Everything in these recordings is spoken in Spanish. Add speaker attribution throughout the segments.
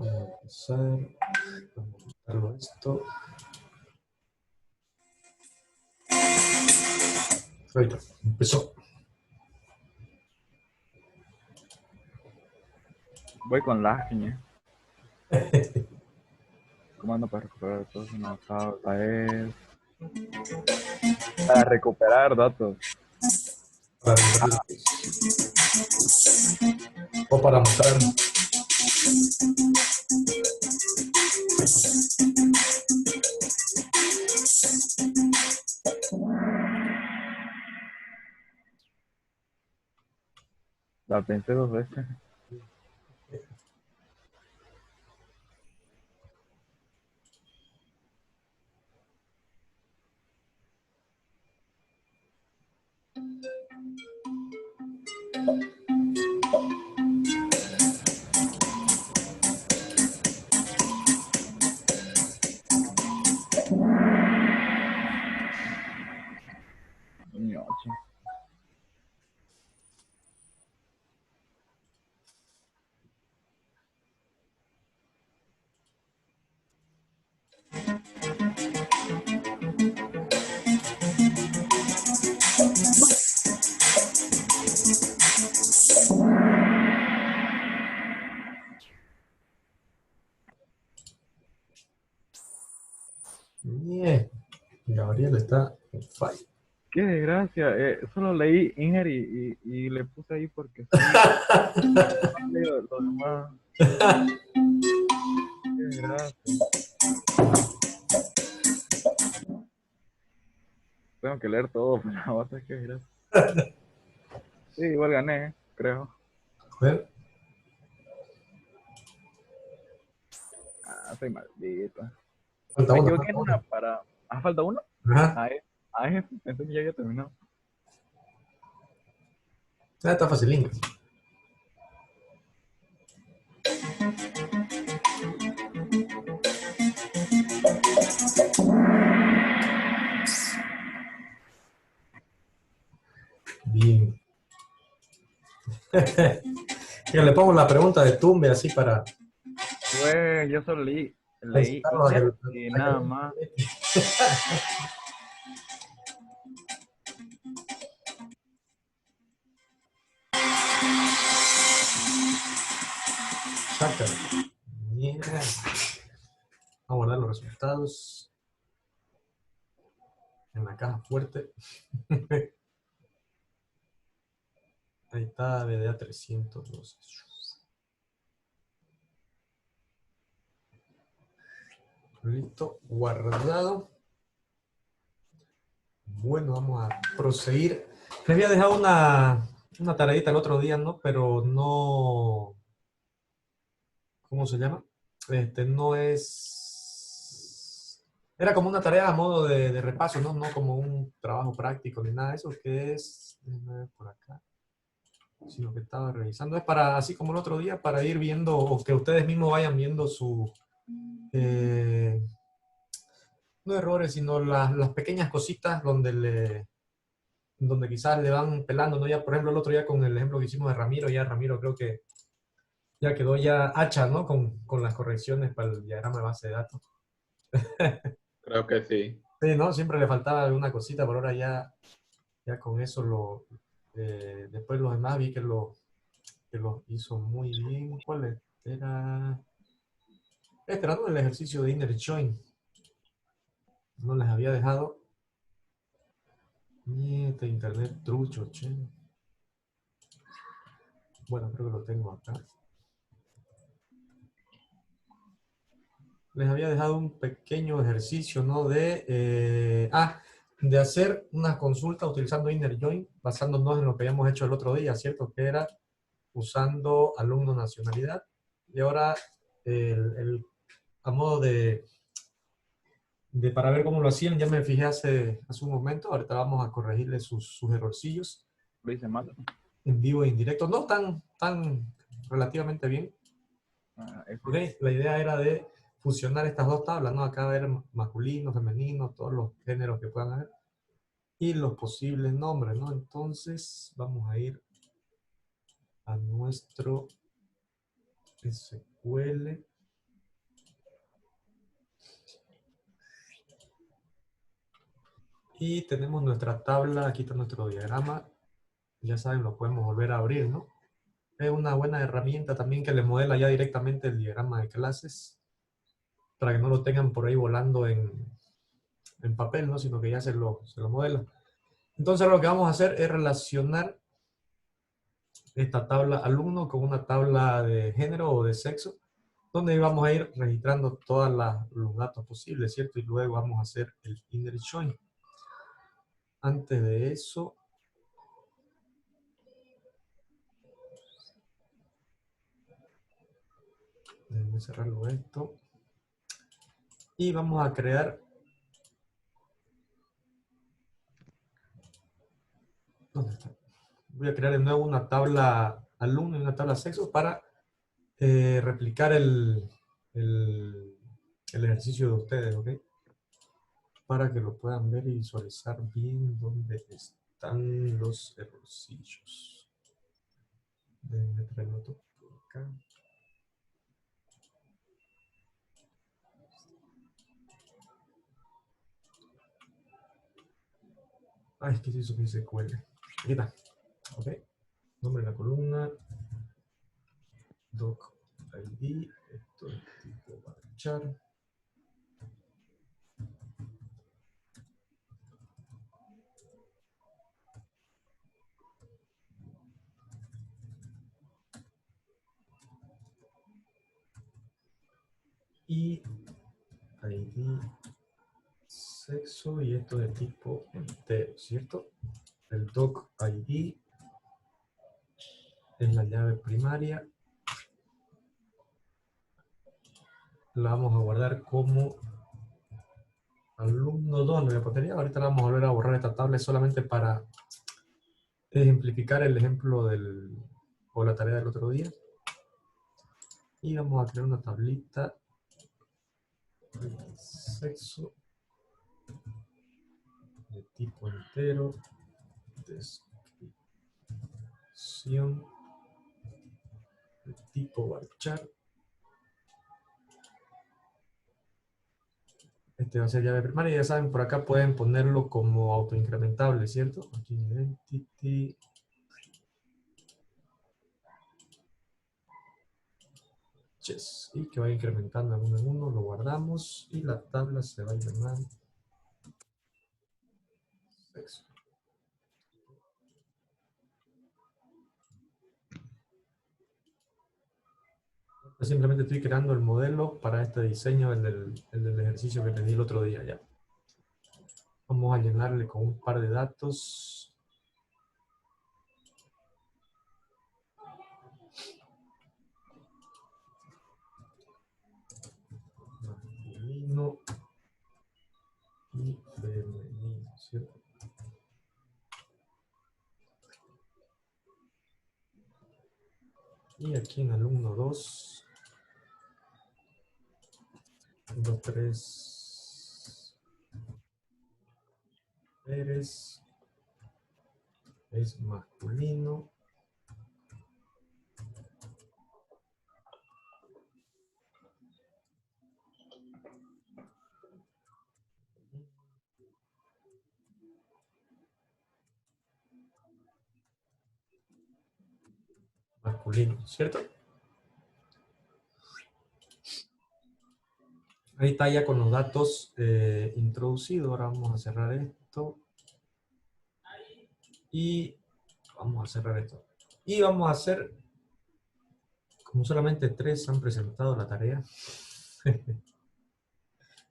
Speaker 1: Vamos a empezar. Vamos a quitarlo esto. Ahorita, empezó.
Speaker 2: Voy con lágrimas. Comando para recuperar datos una tabla es para recuperar datos.
Speaker 1: O para mostrar.
Speaker 2: La pensé 2 veces. Ñoche.
Speaker 1: Bien. Gabriel está en fire.
Speaker 2: Qué desgracia. Solo leí Inger y le puse ahí porque sí. No leí lo demás. Qué desgracia. Tengo que leer todo, pero va a ser que desgracia. Sí, igual gané, creo.
Speaker 1: A ver.
Speaker 2: Ah, soy maldito.
Speaker 1: Falta
Speaker 2: Me
Speaker 1: una,
Speaker 2: equivoqué
Speaker 1: falta
Speaker 2: en una
Speaker 1: una.
Speaker 2: para. Ah, falta uno.
Speaker 1: Ajá.
Speaker 2: Pensé que ya había terminado.
Speaker 1: Ah, está facilín. Bien. Ya le pongo la pregunta de Tumbe así para
Speaker 2: Pues yo solo leí
Speaker 1: incitarlos a que,
Speaker 2: Inger y nada más.
Speaker 1: saca. Bien. Vamos a guardar los resultados en la caja fuerte. Ahí está, BDA 312. Listo, guardado. Bueno, vamos a proseguir. Les había dejado una tareita el otro día, ¿no? Pero no, ¿cómo se llama? No es... Era como una tarea a modo de repaso, ¿no? No como un trabajo práctico ni nada de eso, que es... Déjenme ver por acá. Sino que estaba revisando. Es para, así como el otro día, para ir viendo, o que ustedes mismos vayan viendo su... no errores, sino las pequeñas cositas donde quizás le van pelando, ¿no? Ya, por ejemplo, el otro día con el ejemplo que hicimos de Ramiro, ya Ramiro creo que ya quedó ya hacha, ¿no? Con las correcciones para el diagrama de base de datos.
Speaker 3: Creo que sí.
Speaker 1: Sí, ¿no? Siempre le faltaba alguna cosita, pero ahora ya con eso después los demás vi que lo hizo muy bien. ¿Cuál era? Este era, ¿no? El ejercicio de inner join. No les había dejado. Nieta, internet trucho, che. Bueno, creo que lo tengo acá. Les había dejado un pequeño ejercicio, ¿no? De hacer una consulta utilizando inner join, basándonos en lo que habíamos hecho el otro día, ¿cierto? Que era usando alumno nacionalidad. Y ahora, a modo para ver cómo lo hacían, ya me fijé hace un momento. Ahorita vamos a corregirle sus errorcillos
Speaker 2: Lo hice mal.
Speaker 1: en vivo e en directo. No tan relativamente bien. Ok, la idea era de fusionar estas dos tablas, ¿no? Acá ver masculino, femenino, todos los géneros que puedan haber y los posibles nombres, ¿no? Entonces vamos a ir a nuestro SQL. Y tenemos nuestra tabla, aquí está nuestro diagrama. Ya saben, lo podemos volver a abrir, ¿no? Es una buena herramienta también que le modela ya directamente el diagrama de clases, para que no lo tengan por ahí volando en papel, ¿no? Sino que ya se lo modela. Entonces lo que vamos a hacer es relacionar esta tabla alumno con una tabla de género o de sexo, donde vamos a ir registrando todos los datos posibles, ¿cierto? Y luego vamos a hacer el inner join. Antes de eso, déjenme cerrarlo esto. Y vamos a crear, ¿dónde está? Voy a crear de nuevo una tabla alumno y una tabla sexo para replicar el ejercicio de ustedes, ¿ok? Para que lo puedan ver y visualizar bien dónde están los errorcillos. Déjenme traerlo todo por acá. Ay, ¿qué es eso que dice QL? Aquí está. Ok. Nombre de la columna. Doc ID. Esto es tipo varchar. Y ID sexo, y esto de tipo entero, ¿cierto? El doc ID es la llave primaria. La vamos a guardar como alumno 2, le pondría. Ahorita la vamos a volver a borrar esta tabla solamente para ejemplificar el ejemplo o la tarea del otro día. Y vamos a crear una tablita de sexo de tipo entero, descripción de tipo varchar. Este va a ser llave primaria. Ya saben, por acá pueden ponerlo como autoincrementable, ¿cierto? Aquí identity. Yes. Y que vaya incrementando de uno en uno, lo guardamos y la tabla se va a llamar sexo. Simplemente estoy creando el modelo para este diseño, el del ejercicio que les di el otro día ya. Vamos a llenarle con un par de datos. Masculino y femenino, ¿cierto? Y aquí en alumno 2, alumno 3, Pérez es masculino. Masculino, ¿cierto? Ahí está ya con los datos introducidos. Ahora vamos a cerrar esto. Y vamos a cerrar esto. Y vamos a hacer, como solamente 3 han presentado la tarea,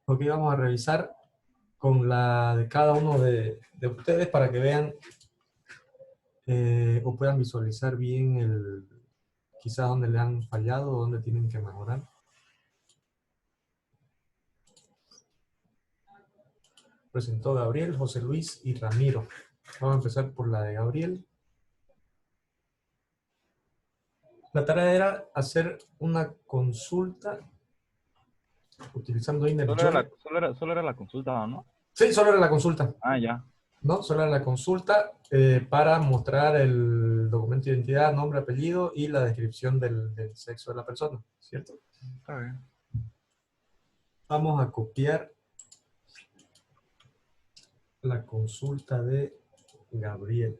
Speaker 1: ok, vamos a revisar con la de cada uno de ustedes para que vean o puedan visualizar bien quizás dónde le han fallado o dónde tienen que mejorar. Presentó Gabriel, José Luis y Ramiro. Vamos a empezar por la de Gabriel. La tarea era hacer una consulta utilizando InnerJoin.
Speaker 2: Solo era la consulta, ¿no?
Speaker 1: Sí, solo era la consulta.
Speaker 2: Ah, ya.
Speaker 1: ¿No? Solo era la consulta para mostrar el documento de identidad, nombre, apellido y la descripción del sexo de la persona, ¿cierto?
Speaker 2: Está bien.
Speaker 1: Vamos a copiar la consulta de Gabriel.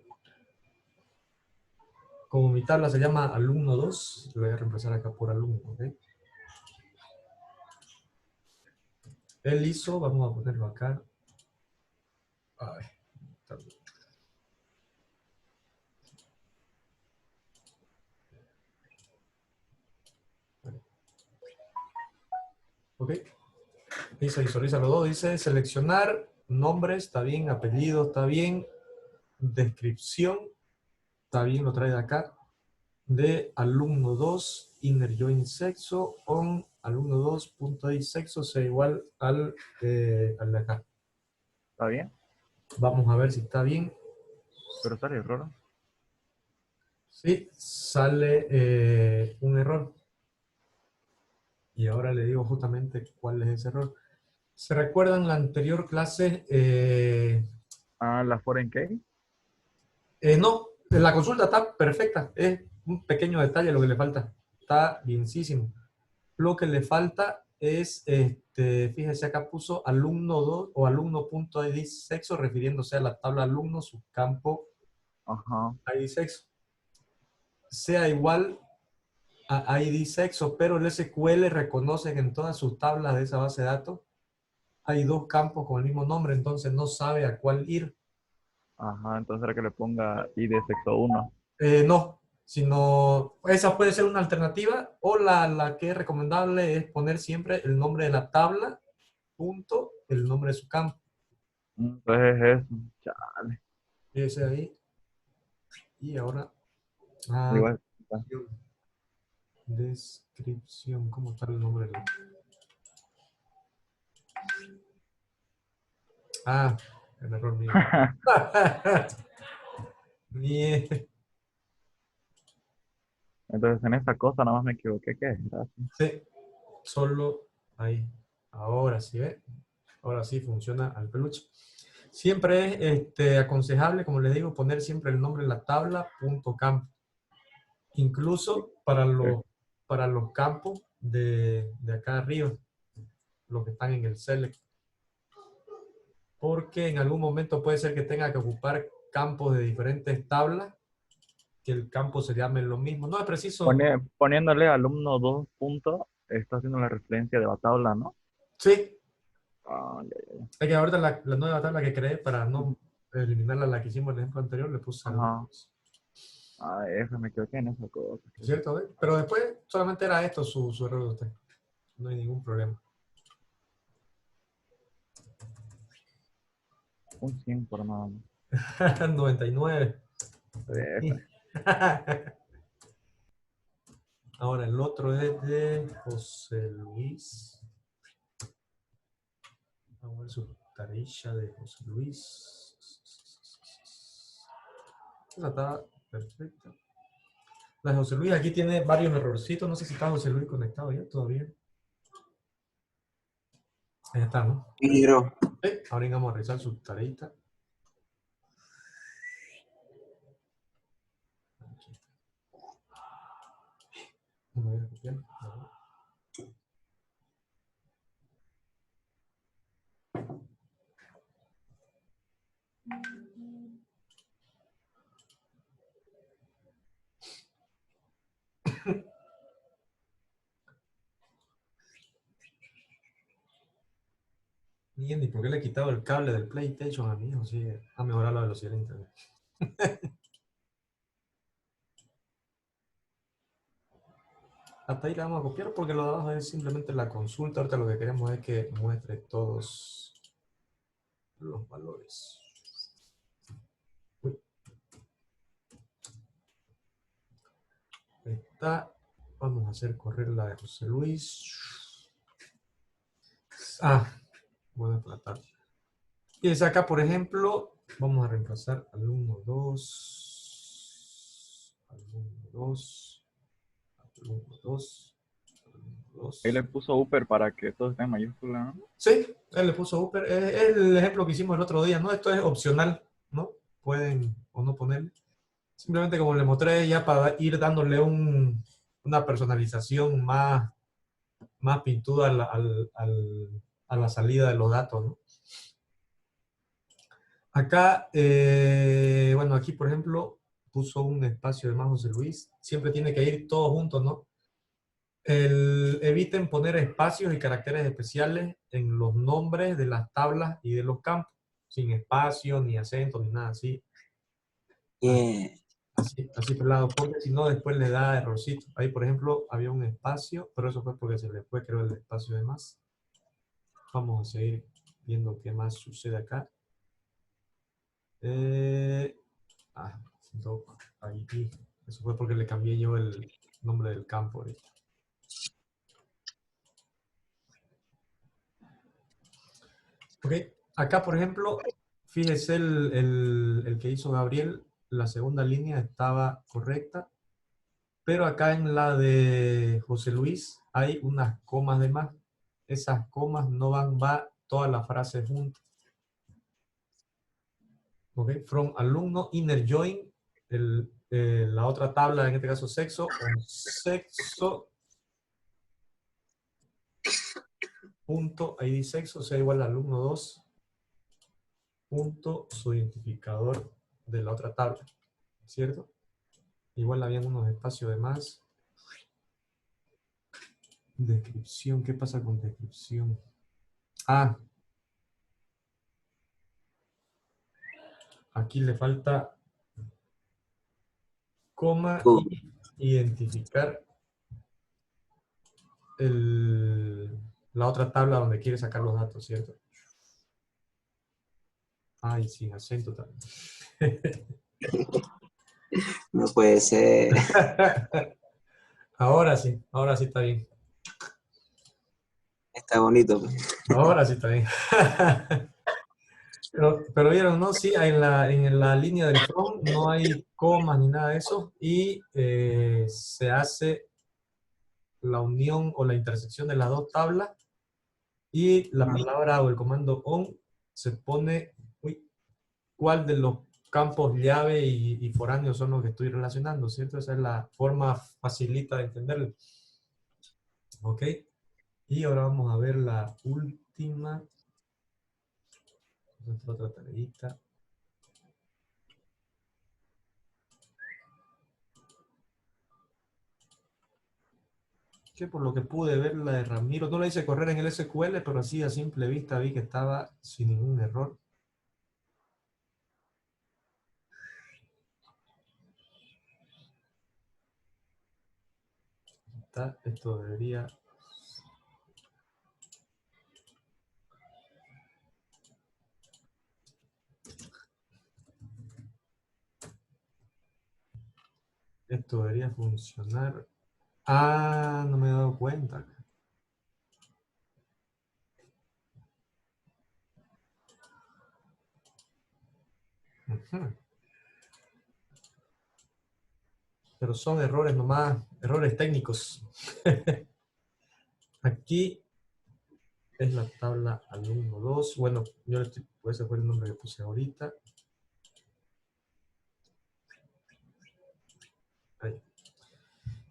Speaker 1: Como mi tabla se llama alumno 2, lo voy a reemplazar acá por alumno, ¿ok? Él hizo, vamos a ponerlo acá. Ay, está bien. Ok. Dice, visualiza los dos. Dice seleccionar nombre, está bien, apellido, está bien, descripción, está bien, lo trae de acá. De alumno 2, inner join sexo, on alumno 2, punto ahí, sexo, sea igual al de acá.
Speaker 2: ¿Está bien?
Speaker 1: Vamos a ver si está bien.
Speaker 2: Pero sale error.
Speaker 1: Sí, sale un error. Y ahora le digo justamente cuál es ese error. ¿Se recuerdan la anterior clase?
Speaker 2: Ah, la foreign key.
Speaker 1: No, la consulta está perfecta. Es un pequeño detalle lo que le falta. Está bienísimo. Lo que le falta es, fíjese acá puso alumno 2 o alumno.id sexo, refiriéndose a la tabla alumno, subcampo
Speaker 2: Ajá.
Speaker 1: ID sexo. Sea igual a ID sexo, pero el SQL reconoce que en todas sus tablas de esa base de datos hay dos campos con el mismo nombre, entonces no sabe a cuál ir.
Speaker 2: Ajá, entonces era que le ponga ID sexo 1.
Speaker 1: No, sino esa puede ser una alternativa o la que es recomendable es poner siempre el nombre de la tabla, punto, el nombre de su campo.
Speaker 2: Entonces es eso. Chale.
Speaker 1: Ese ahí. Y ahora,
Speaker 2: Igual.
Speaker 1: descripción, ¿cómo está el nombre? El error mío. Bien.
Speaker 2: Entonces en esa cosa nada más me equivoqué. ¿Qué es?
Speaker 1: Sí, solo ahí. Ahora sí, ¿ve? Ahora sí funciona al peluche. Siempre es aconsejable, como les digo, poner siempre el nombre en la tabla, punto campo. Incluso para los campos de acá arriba, los que están en el select. Porque en algún momento puede ser que tenga que ocupar campos de diferentes tablas, que el campo se llame lo mismo. No es preciso.
Speaker 2: Poniéndole alumno 2 puntos, está haciendo la referencia de la tabla, ¿no?
Speaker 1: Sí,
Speaker 2: Ah, ya.
Speaker 1: es que ahorita la nueva tabla que creé para no eliminarla, la que hicimos en el ejemplo anterior, le puse
Speaker 2: Ajá.
Speaker 1: alumnos.
Speaker 2: Ah, eso me equivoqué en esa cosa.
Speaker 1: ¿Cierto? Pero después solamente era esto su error de usted. No hay ningún problema.
Speaker 2: Un 100 por nada más.
Speaker 1: 99.
Speaker 2: Eso.
Speaker 1: Ahora el otro es de José Luis. Vamos a ver su tarilla de José Luis. Esa está perfecta. La de José Luis aquí tiene varios errorcitos. No sé si está José Luis conectado ya todavía. Ahí está, ¿no?
Speaker 4: Sí, bro.
Speaker 1: Sí. Ahora vamos a revisar su tareita. Vamos a copiar. Ni por qué le he quitado el cable del PlayStation a mi hijo, sí, a mejorar la velocidad de internet. Hasta ahí la vamos a copiar porque lo de abajo es simplemente la consulta. Ahorita lo que queremos es que muestre todos los valores. Uy. Ahí está. Vamos a hacer correr la de José Luis. Voy a tratar. Fíjense acá, por ejemplo, vamos a reemplazar alumno 2, alumno 2, alumno 2, alumno 2.
Speaker 2: Ahí le puso Upper para que todo esté en mayúscula, ¿no?
Speaker 1: Sí, él le puso Upper. Es el ejemplo que hicimos el otro día, ¿no? Esto es opcional, ¿no? Pueden o no ponerle. Simplemente como le mostré ya para ir dándole una personalización más pintuda a la salida de los datos, ¿no? Acá, bueno, aquí por ejemplo puso un espacio de más José Luis. Siempre tiene que ir todos juntos, ¿no? Eviten poner espacios y caracteres especiales en los nombres de las tablas y de los campos, sin espacio, ni acento, ni nada así. Así pelado, porque si no después le da errorcito. Ahí, por ejemplo, había un espacio, pero eso fue porque se le fue, creo, el espacio de más. Vamos a seguir viendo qué más sucede acá. Ahí. Eso fue porque le cambié yo el nombre del campo ahorita. Ok, acá por ejemplo, fíjese el que hizo Gabriel, la segunda línea estaba correcta, pero acá en la de José Luis hay unas comas de más. Esas comas no va toda la frase junta. Ok, from alumno inner join, la otra tabla, en este caso sexo, o sexo punto ID sexo sea igual a alumno 2 punto su identificador de la otra tabla, ¿cierto? Igual habían unos espacios de más. Descripción, ¿qué pasa con descripción? Ah, aquí le falta coma y identificar la otra tabla donde quiere sacar los datos, ¿cierto? Ah, y sin acento también.
Speaker 4: No puede ser.
Speaker 1: Ahora sí está bien.
Speaker 4: Está bonito.
Speaker 1: Ahora sí está bien. Pero vieron, ¿no? Sí, en la línea del from no hay comas ni nada de eso y se hace la unión o la intersección de las dos tablas y la palabra o el comando on se pone, cuál de los campos llave y foráneos son los que estoy relacionando, ¿cierto? Esa es la forma facilita de entenderlo. ¿Ok? Y ahora vamos a ver la última. Nuestra otra tareita. Que por lo que pude ver la de Ramiro, no la hice correr en el SQL, pero así a simple vista vi que estaba sin ningún error. Esto debería... Esto debería funcionar. Ah, no me he dado cuenta. Ujú. Pero son errores nomás, errores técnicos. Aquí es la tabla alumno 2. Bueno, ese fue el nombre que puse ahorita. Ahí.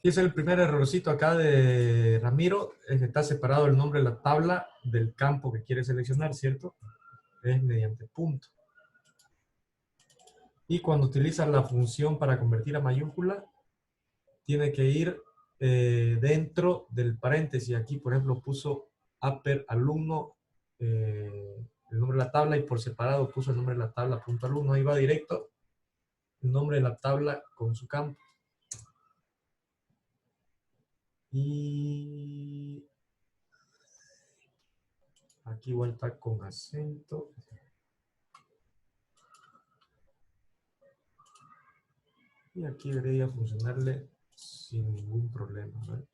Speaker 1: Y es el primer errorcito acá de Ramiro, es que está separado el nombre de la tabla del campo que quiere seleccionar, ¿cierto? Es mediante punto. Y cuando utilizas la función para convertir a mayúscula, tiene que ir dentro del paréntesis. Aquí, por ejemplo, puso upper alumno, el nombre de la tabla, y por separado puso el nombre de la tabla punto alumno. Ahí va directo el nombre de la tabla con su campo. Y aquí igual está con acento. Y aquí debería funcionarle sin ningún problema, ¿vale?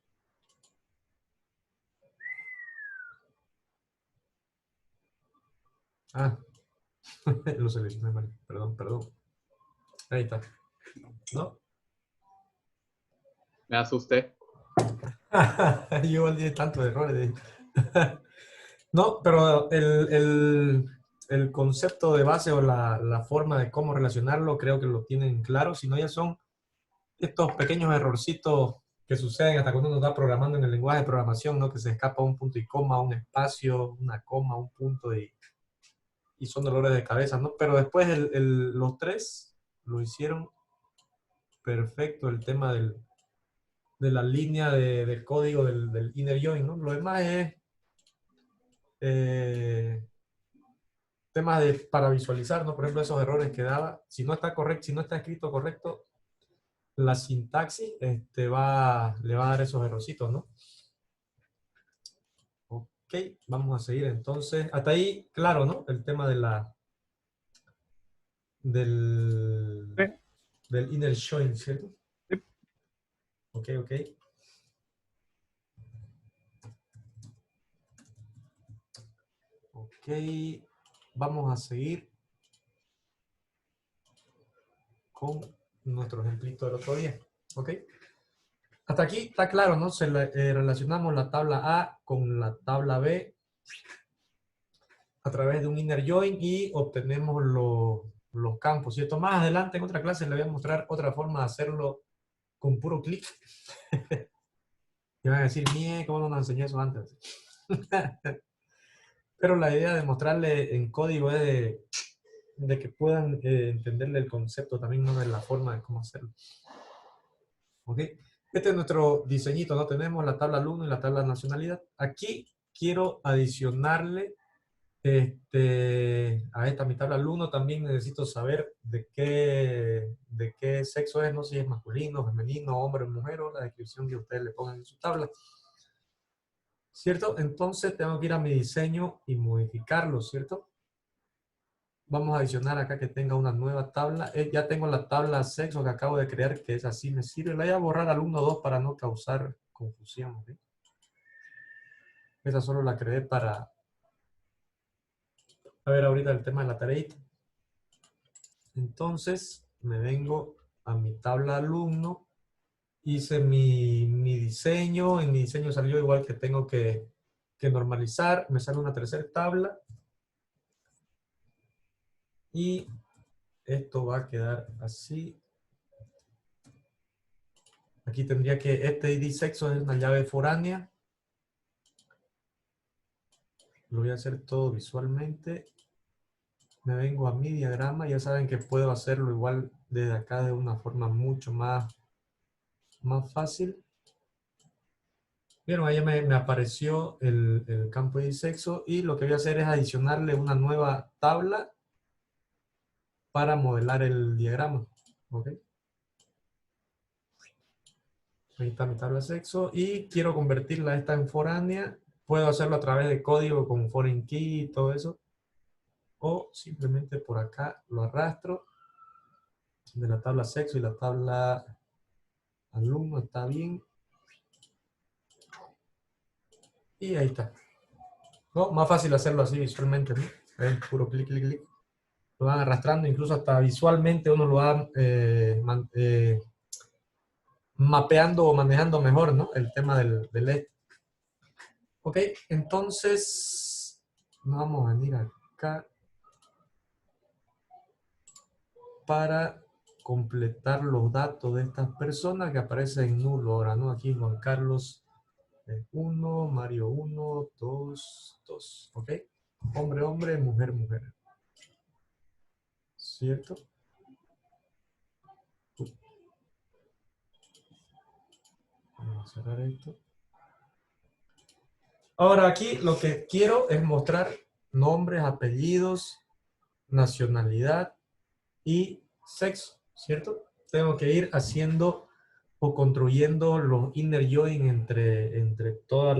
Speaker 1: Ah, lo seleccioné mal. Perdón. Ahí está. ¿No?
Speaker 3: Me asusté.
Speaker 1: Yo igual dije tantos errores. No, pero el concepto de base o la forma de cómo relacionarlo creo que lo tienen claro. Si no, ya son estos pequeños errorcitos que suceden hasta cuando uno está programando en el lenguaje de programación, ¿no? Que se escapa un punto y coma, un espacio, una coma, un punto y son dolores de cabeza, ¿no? Pero después los tres lo hicieron perfecto, el tema de la línea de código del inner join, ¿no? Lo demás es temas para visualizar, ¿no? Por ejemplo, esos errores que daba, si no está correcto, si no está escrito correcto, la sintaxis le va a dar esos errorcitos, ¿no? Ok, vamos a seguir entonces. Hasta ahí, claro, ¿no? El tema de
Speaker 2: Sí,
Speaker 1: del inner join, ¿cierto?
Speaker 2: sí.
Speaker 1: Ok, ok. Ok, vamos a seguir con nuestro ejemplito del otro día. Ok. Hasta aquí está claro, ¿no? Relacionamos la tabla A con la tabla B a través de un inner join y obtenemos los campos, ¿cierto? Más adelante en otra clase le voy a mostrar otra forma de hacerlo con puro clic. Y van a decir, mie, ¿cómo no nos enseñó eso antes? Pero la idea de mostrarle en código es de que puedan entenderle el concepto también, no de la forma de cómo hacerlo. ¿Ok? Este es nuestro diseñito, ¿no? Tenemos la tabla alumno y la tabla nacionalidad. Aquí quiero adicionarle a esta mi tabla alumno. También necesito saber de qué sexo es, no sé si es masculino, femenino, hombre o mujer, o la descripción que ustedes le pongan en su tabla. ¿Cierto? Entonces tengo que ir a mi diseño y modificarlo, ¿cierto? Vamos a adicionar acá que tenga una nueva tabla. Ya tengo la tabla sexo que acabo de crear, que es así, me sirve. La voy a borrar al 1, 2 para no causar confusión. ¿Okay? Esa solo la creé para... A ver ahorita el tema de la tareita. Entonces me vengo a mi tabla alumno. Hice mi diseño. En mi diseño salió igual que tengo que normalizar. Me sale una tercera tabla. Y esto va a quedar así. Aquí tendría que, este ID sexo es una llave foránea. Lo voy a hacer todo visualmente. Me vengo a mi diagrama. Ya saben que puedo hacerlo igual desde acá de una forma mucho más fácil. Vieron, ahí me apareció el campo ID sexo. Y lo que voy a hacer es adicionarle una nueva tabla para modelar el diagrama. ¿Ok? Ahí está mi tabla sexo. Y quiero convertirla esta en foránea. Puedo hacerlo a través de código con foreign key y todo eso. O simplemente por acá lo arrastro de la tabla sexo y la tabla alumno, está bien. Y ahí está. No, más fácil hacerlo así visualmente, ¿no? Es puro clic, clic, clic. Lo van arrastrando, incluso hasta visualmente uno lo va mapeando o manejando mejor, ¿no? El tema del LED. Ok, entonces vamos a venir acá para completar los datos de estas personas que aparecen en nulo ahora, ¿no? Aquí Juan Carlos 1, Mario 1, 2, 2, ¿ok? Hombre, hombre, mujer, mujer. ¿Cierto? Vamos a cerrar esto. Ahora aquí lo que quiero es mostrar nombres, apellidos, nacionalidad y sexo, ¿cierto? Tengo que ir haciendo o construyendo los inner join entre todas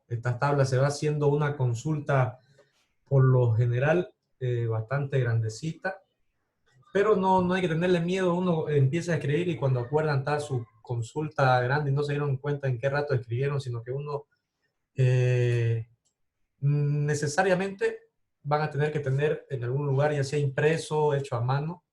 Speaker 1: estas tablas. Se va haciendo una consulta por lo general bastante grandecita, pero no hay que tenerle miedo. Uno empieza a escribir y cuando acuerdan está su consulta grande y no se dieron cuenta en qué rato escribieron, sino que uno necesariamente van a tener que tener en algún lugar, ya sea impreso, hecho a mano,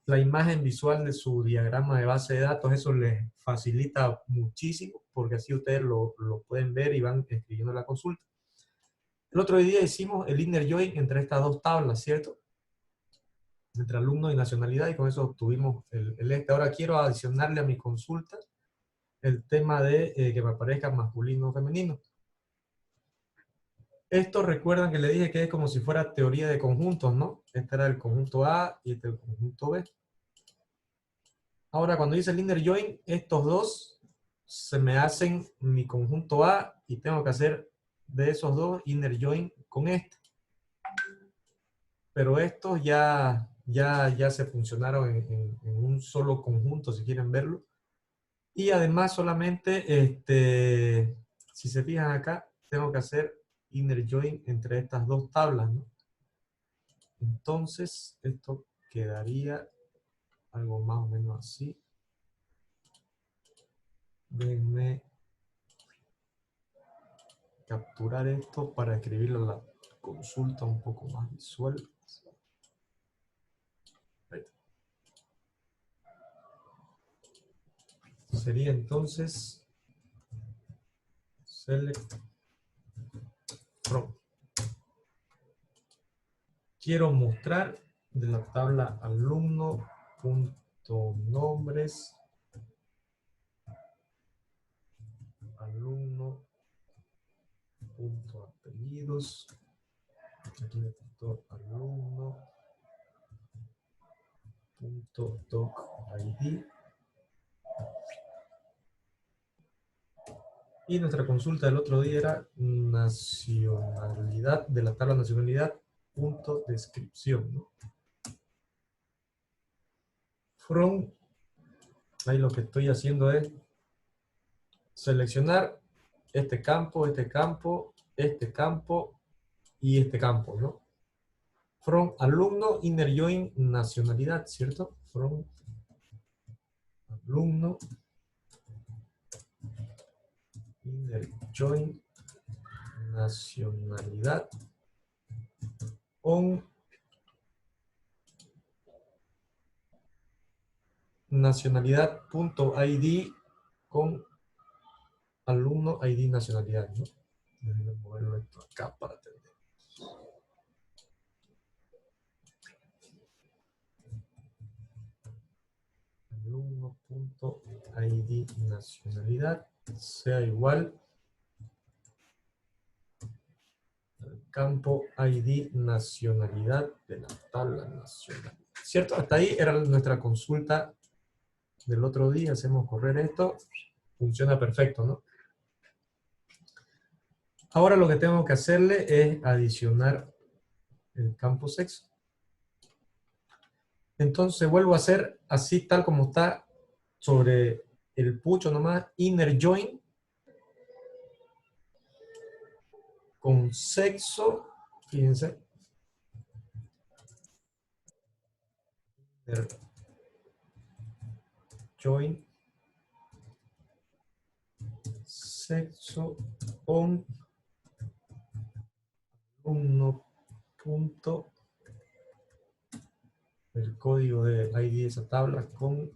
Speaker 1: la imagen visual de su diagrama de base de datos. Eso les facilita muchísimo porque así ustedes lo pueden ver y van escribiendo la consulta. El otro día hicimos el inner join entre estas dos tablas, ¿cierto? Entre alumno y nacionalidad, y con eso obtuvimos el este. Ahora quiero adicionarle a mi consulta el tema de que me aparezca masculino o femenino. Esto recuerdan que le dije que es como si fuera teoría de conjuntos, ¿no? Este era el conjunto A y este el conjunto B. Ahora, cuando dice el inner join, estos dos se me hacen mi conjunto A y tengo que hacer de esos dos inner join con este. Pero estos ya se funcionaron en un solo conjunto, si quieren verlo. Y además solamente, si se fijan acá, tengo que hacer inner join entre estas dos tablas, ¿no? Entonces, esto quedaría algo más o menos así. Déjenme capturar esto para escribirlo en la consulta un poco más visual. Ahí. Sería entonces select from. Quiero mostrar de la tabla alumno.nombres, alumno.apellidos, aquí me faltó alumno.docid. Y nuestra consulta del otro día era nacionalidad, de la tabla nacionalidad, punto descripción, ¿no? From, ahí lo que estoy haciendo es seleccionar este campo, este campo, este campo y este campo, ¿no? From alumno, inner join, nacionalidad, ¿cierto? From alumno, inner join, nacionalidad, on nacionalidad.id con alumno ID nacionalidad, ¿no? Déjenme moverlo esto acá para tener. Alumno.id nacionalidad sea igual al campo ID nacionalidad de la tabla nacional. ¿Cierto? Hasta ahí era nuestra consulta del otro día. Hacemos correr esto. Funciona perfecto, ¿no? Ahora lo que tengo que hacerle es adicionar el campo sexo. Entonces vuelvo a hacer así tal como está sobre el pucho nomás, inner join con sexo, fíjense, inner join sexo on alumno. El código de ID de esa tabla con,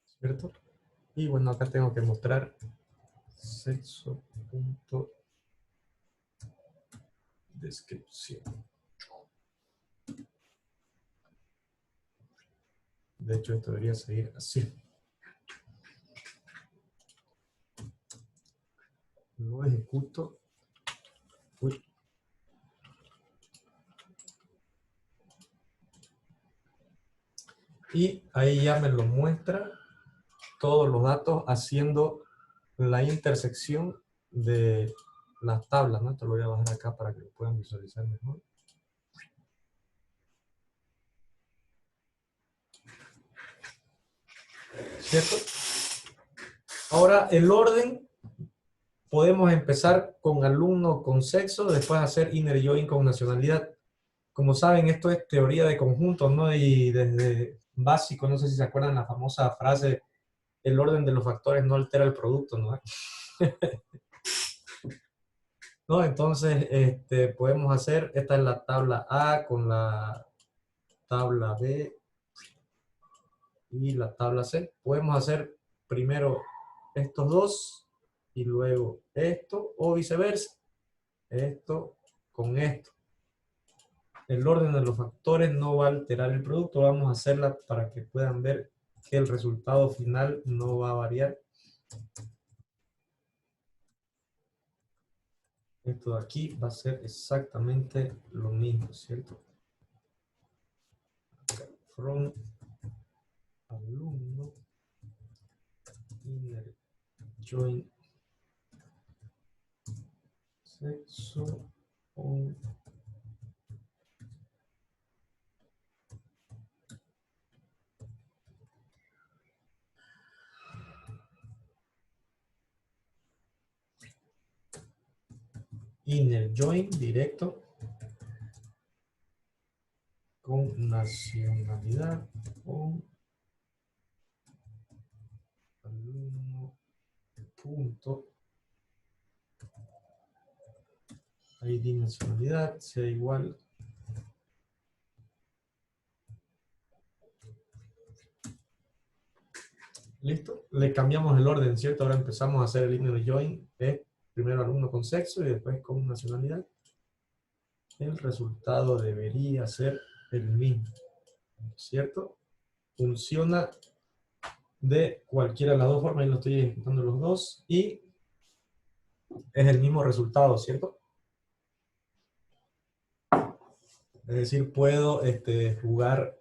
Speaker 1: ¿cierto? Y bueno, acá tengo que mostrar sexo.descripción. De hecho, esto debería seguir así. Lo ejecuto. Uy. Y ahí ya me lo muestra todos los datos haciendo la intersección de las tablas, ¿no? Esto lo voy a bajar acá para que lo puedan visualizar mejor. ¿Cierto? Ahora el orden, podemos empezar con alumno con sexo, después hacer inner join con nacionalidad. Como saben, esto es teoría de conjuntos, ¿no? Y desde básico, no sé si se acuerdan la famosa frase, el orden de los factores no altera el producto, ¿no? ¿No? Entonces, podemos hacer, esta es la tabla A con la tabla B y la tabla C. Podemos hacer primero estos dos y luego esto, o viceversa. Esto con esto. El orden de los factores no va a alterar el producto. Vamos a hacerla para que puedan ver que el resultado final no va a variar. Esto de aquí va a ser exactamente lo mismo, ¿cierto? From alumno inner join sexo on inner join directo con nacionalidad con alumno punto ID nacionalidad sea igual. Listo, le cambiamos el orden, ¿cierto? Ahora empezamos a hacer el inner join, primero alumno con sexo y después con nacionalidad. El resultado debería ser el mismo, ¿cierto? Funciona de cualquiera de las dos formas, y lo estoy ejecutando los dos, y es el mismo resultado, ¿cierto? Es decir, puedo jugar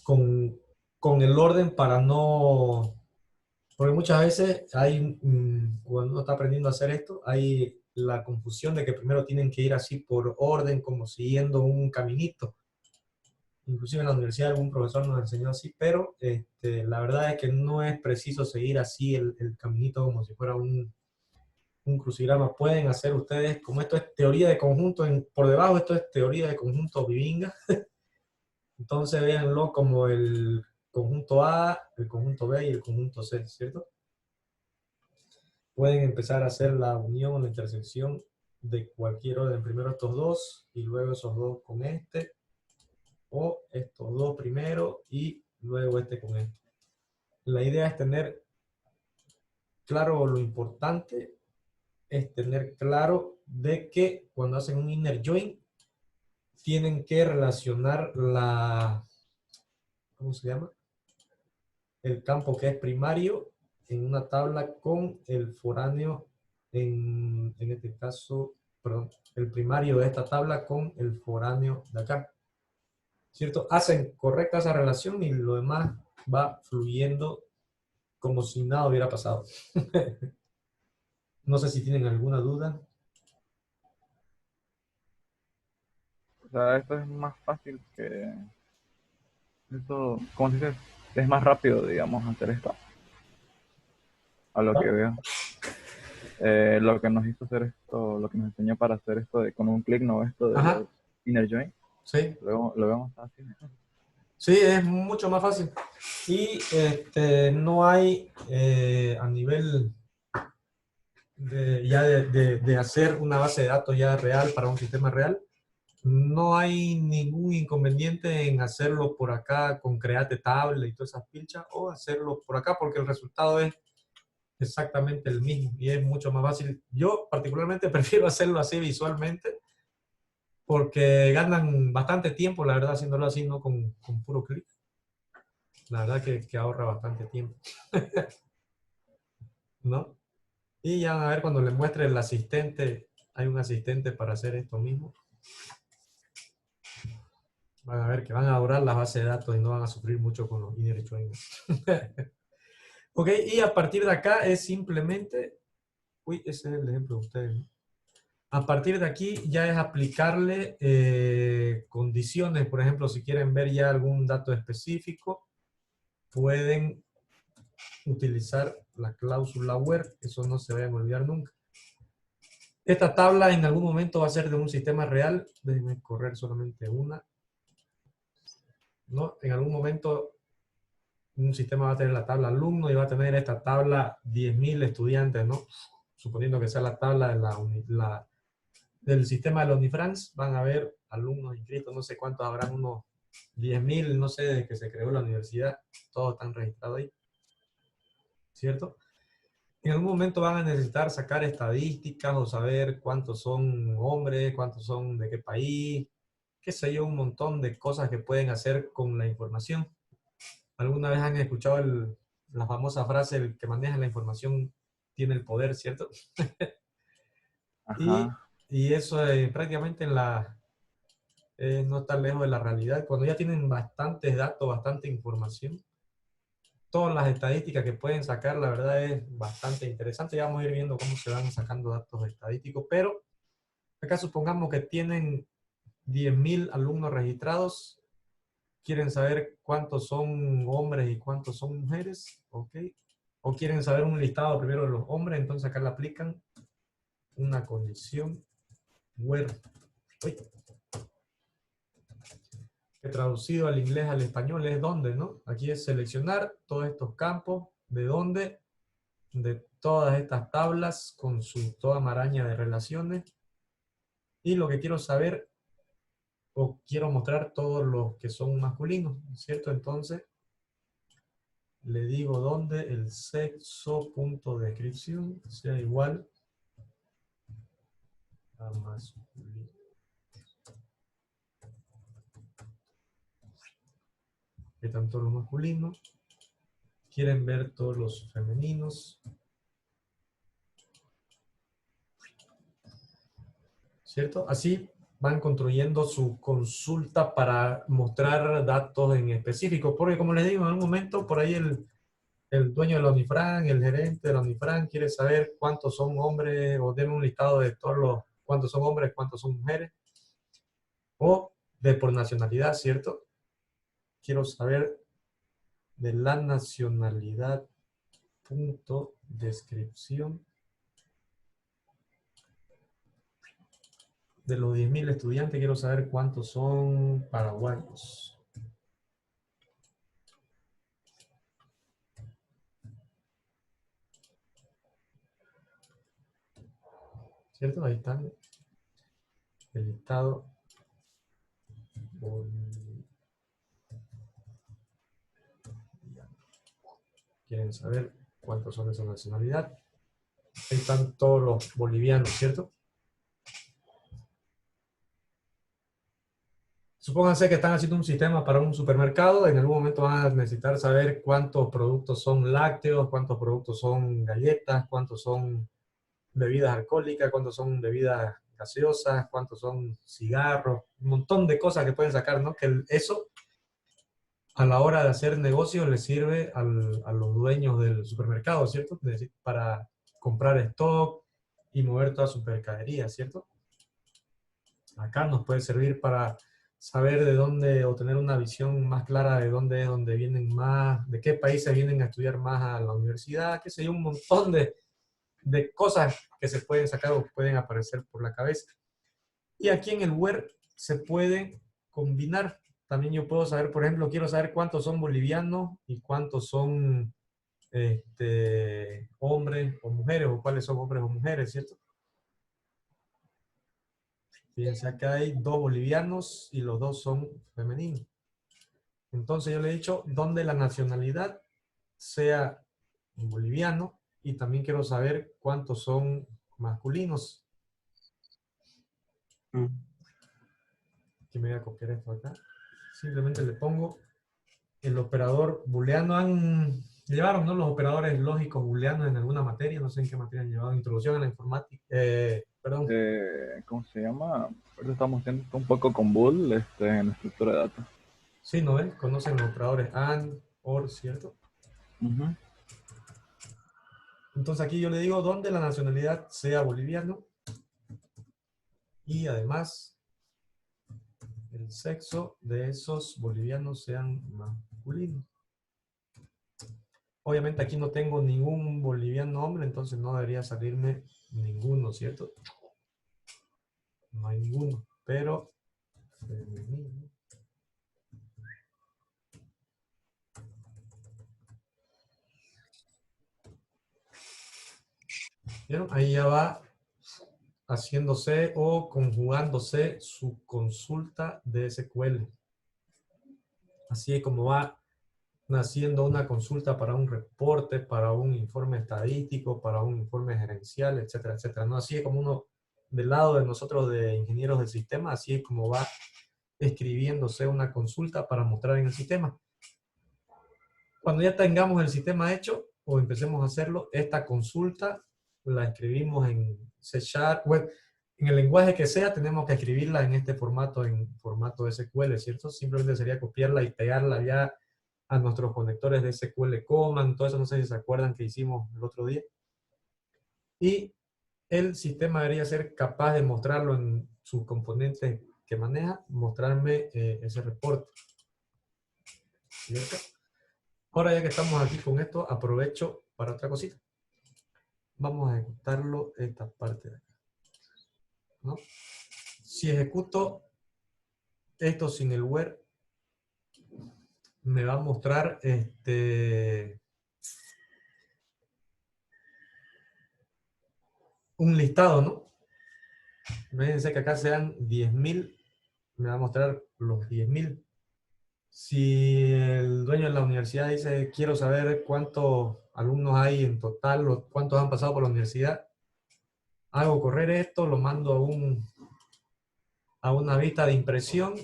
Speaker 1: con el orden para no... Porque muchas veces hay, cuando uno está aprendiendo a hacer esto, hay la confusión de que primero tienen que ir así por orden, como siguiendo un caminito. Inclusive en la universidad algún profesor nos enseñó así, pero la verdad es que no es preciso seguir así el caminito como si fuera un crucigrama. Pueden hacer ustedes, como esto es teoría de conjunto, por debajo esto es teoría de conjunto Vivinga, entonces véanlo como el conjunto A, el conjunto B y el conjunto C, ¿cierto? Pueden empezar a hacer la unión o la intersección de cualquier orden. Primero estos dos y luego esos dos con este, o estos dos primero y luego este con este. La idea es tener claro, lo importante es tener claro de que cuando hacen un inner join tienen que relacionar la, ¿cómo se llama? El campo que es primario en una tabla con el foráneo, en este caso, perdón, el primario de esta tabla con el foráneo de acá. ¿Cierto? Hacen correcta esa relación y lo demás va fluyendo como si nada hubiera pasado. No sé si tienen alguna duda.
Speaker 2: O sea, esto es más fácil que... Esto, ¿cómo se dice? Es más rápido, digamos, hacer esto. A lo que veo. Lo que nos hizo hacer esto, lo que nos enseñó para hacer esto de con un clic, no esto de
Speaker 1: Ajá.
Speaker 2: los inner join.
Speaker 1: Sí.
Speaker 2: Lo vemos así.
Speaker 1: Sí, es mucho más fácil. Y no hay a nivel de hacer una base de datos ya real para un sistema real, no hay ningún inconveniente en hacerlo por acá con Create Table y todas esas pilchas, o hacerlo por acá porque el resultado es exactamente el mismo y es mucho más fácil. Yo particularmente prefiero hacerlo así visualmente porque ganan bastante tiempo, la verdad, haciéndolo así, no con puro clic. La verdad que ahorra bastante tiempo. ¿No? Y ya van a ver cuando les muestre el asistente, hay un asistente para hacer esto mismo. Van a ver que van a adorar las bases de datos y no van a sufrir mucho con los inner join. Ok, y a partir de acá es simplemente, uy, ese es el ejemplo de ustedes, ¿no? A partir de aquí ya es aplicarle condiciones, por ejemplo, si quieren ver ya algún dato específico, pueden utilizar la cláusula where, eso no se vayan a olvidar nunca. Esta tabla en algún momento va a ser de un sistema real, déjenme correr solamente una, ¿no? En algún momento un sistema va a tener la tabla alumno y va a tener esta tabla 10.000 estudiantes, ¿no? Suponiendo que sea la tabla de del sistema de la Unifrance, van a haber alumnos inscritos, no sé cuántos habrán, unos 10.000, no sé, desde que se creó la universidad, todos están registrados ahí, ¿cierto? En algún momento van a necesitar sacar estadísticas o saber cuántos son hombres, cuántos son de qué país, qué sé yo, un montón de cosas que pueden hacer con la información. ¿Alguna vez han escuchado la famosa frase, el que maneja la información tiene el poder, ¿cierto?
Speaker 2: Ajá.
Speaker 1: Y eso prácticamente no está lejos de la realidad. Cuando ya tienen bastantes datos, bastante información, todas las estadísticas que pueden sacar, la verdad es bastante interesante. Ya vamos a ir viendo cómo se van sacando datos estadísticos, pero acá supongamos que tienen 10.000 alumnos registrados. ¿Quieren saber cuántos son hombres y cuántos son mujeres? ¿Ok? ¿O quieren saber un listado primero de los hombres? Entonces acá le aplican una condición where, que traducido al inglés al español es dónde, ¿no? Aquí es seleccionar todos estos campos, de dónde, de todas estas tablas con su toda maraña de relaciones. Y lo que quiero saber, o quiero mostrar todos los que son masculinos, ¿cierto? Entonces, le digo dónde el sexo punto descripción sea igual a masculino. Que tanto los masculinos, quieren ver todos los femeninos, ¿cierto? Así van construyendo su consulta para mostrar datos en específico, porque como les digo, en un momento por ahí el dueño de la Unifran, el gerente de la Unifran quiere saber cuántos son hombres, o denme un listado de todos los, cuántos son hombres, cuántos son mujeres, o de por nacionalidad, ¿cierto? Quiero saber de la nacionalidad, punto, descripción, de los 10.000 estudiantes, quiero saber cuántos son paraguayos. ¿Cierto? Ahí están. El listado. Quieren saber cuántos son de esa nacionalidad. Ahí están todos los bolivianos, ¿cierto? Supónganse que están haciendo un sistema para un supermercado. En algún momento van a necesitar saber cuántos productos son lácteos, cuántos productos son galletas, cuántos son bebidas alcohólicas, cuántos son bebidas gaseosas, cuántos son cigarros, un montón de cosas que pueden sacar, ¿no? Que eso a la hora de hacer negocios les sirve a los dueños del supermercado, ¿cierto? Es decir, para comprar stock y mover toda su mercadería, ¿cierto? Acá nos puede servir para saber de dónde, o tener una visión más clara de dónde es donde vienen más, de qué países vienen a estudiar más a la universidad, qué sé yo, un montón de cosas que se pueden sacar o pueden aparecer por la cabeza. Y aquí en el where se puede combinar. También yo puedo saber, por ejemplo, quiero saber cuántos son bolivianos y cuántos son hombres o mujeres, o cuáles son hombres o mujeres, ¿cierto? Fíjense, acá hay 2 bolivianos y los 2 son femeninos. Entonces yo le he dicho dónde la nacionalidad sea boliviano, y también quiero saber cuántos son masculinos. Aquí me voy a copiar esto acá. Simplemente le pongo el operador booleano. Llevaron, ¿no?, los operadores lógicos booleanos en alguna materia, no sé en qué materia han llevado, introducción a la informática, perdón.
Speaker 2: ¿Cómo se llama? Ahorita estamos viendo un poco con Bool en la estructura de datos.
Speaker 1: Sí, ¿no ven? Conocen los operadores AND, OR, ¿cierto?
Speaker 2: Uh-huh.
Speaker 1: Entonces aquí yo le digo dónde la nacionalidad sea boliviano, y además el sexo de esos bolivianos sean masculinos. Obviamente aquí no tengo ningún boliviano hombre, entonces no debería salirme ninguno, ¿cierto? No hay ninguno, pero femenino. ¿Vieron? Ahí ya va haciéndose o conjugándose su consulta de SQL. Así es como va naciendo una consulta para un reporte, para un informe estadístico, para un informe gerencial, etcétera, etcétera. No, así es como uno, del lado de nosotros de ingenieros del sistema, así es como va escribiéndose una consulta para mostrar en el sistema. Cuando ya tengamos el sistema hecho, o empecemos a hacerlo, esta consulta la escribimos en C#, bueno, en el lenguaje que sea, tenemos que escribirla en este formato, en formato SQL, ¿cierto? Simplemente sería copiarla y pegarla ya a nuestros conectores de SQL Command, todo eso, no sé si se acuerdan que hicimos el otro día. Y el sistema debería ser capaz de mostrarlo en sus componentes que maneja, mostrarme ese reporte. ¿Cierto? Ahora ya que estamos aquí con esto, aprovecho para otra cosita. Vamos a ejecutarlo esta parte de acá, ¿no? Si ejecuto esto sin el where, me va a mostrar un listado, ¿no? Fíjense que acá sean 10.000, me va a mostrar los 10.000. Si el dueño de la universidad dice, quiero saber cuántos alumnos hay en total, o cuántos han pasado por la universidad, hago correr esto, lo mando a una vista de impresión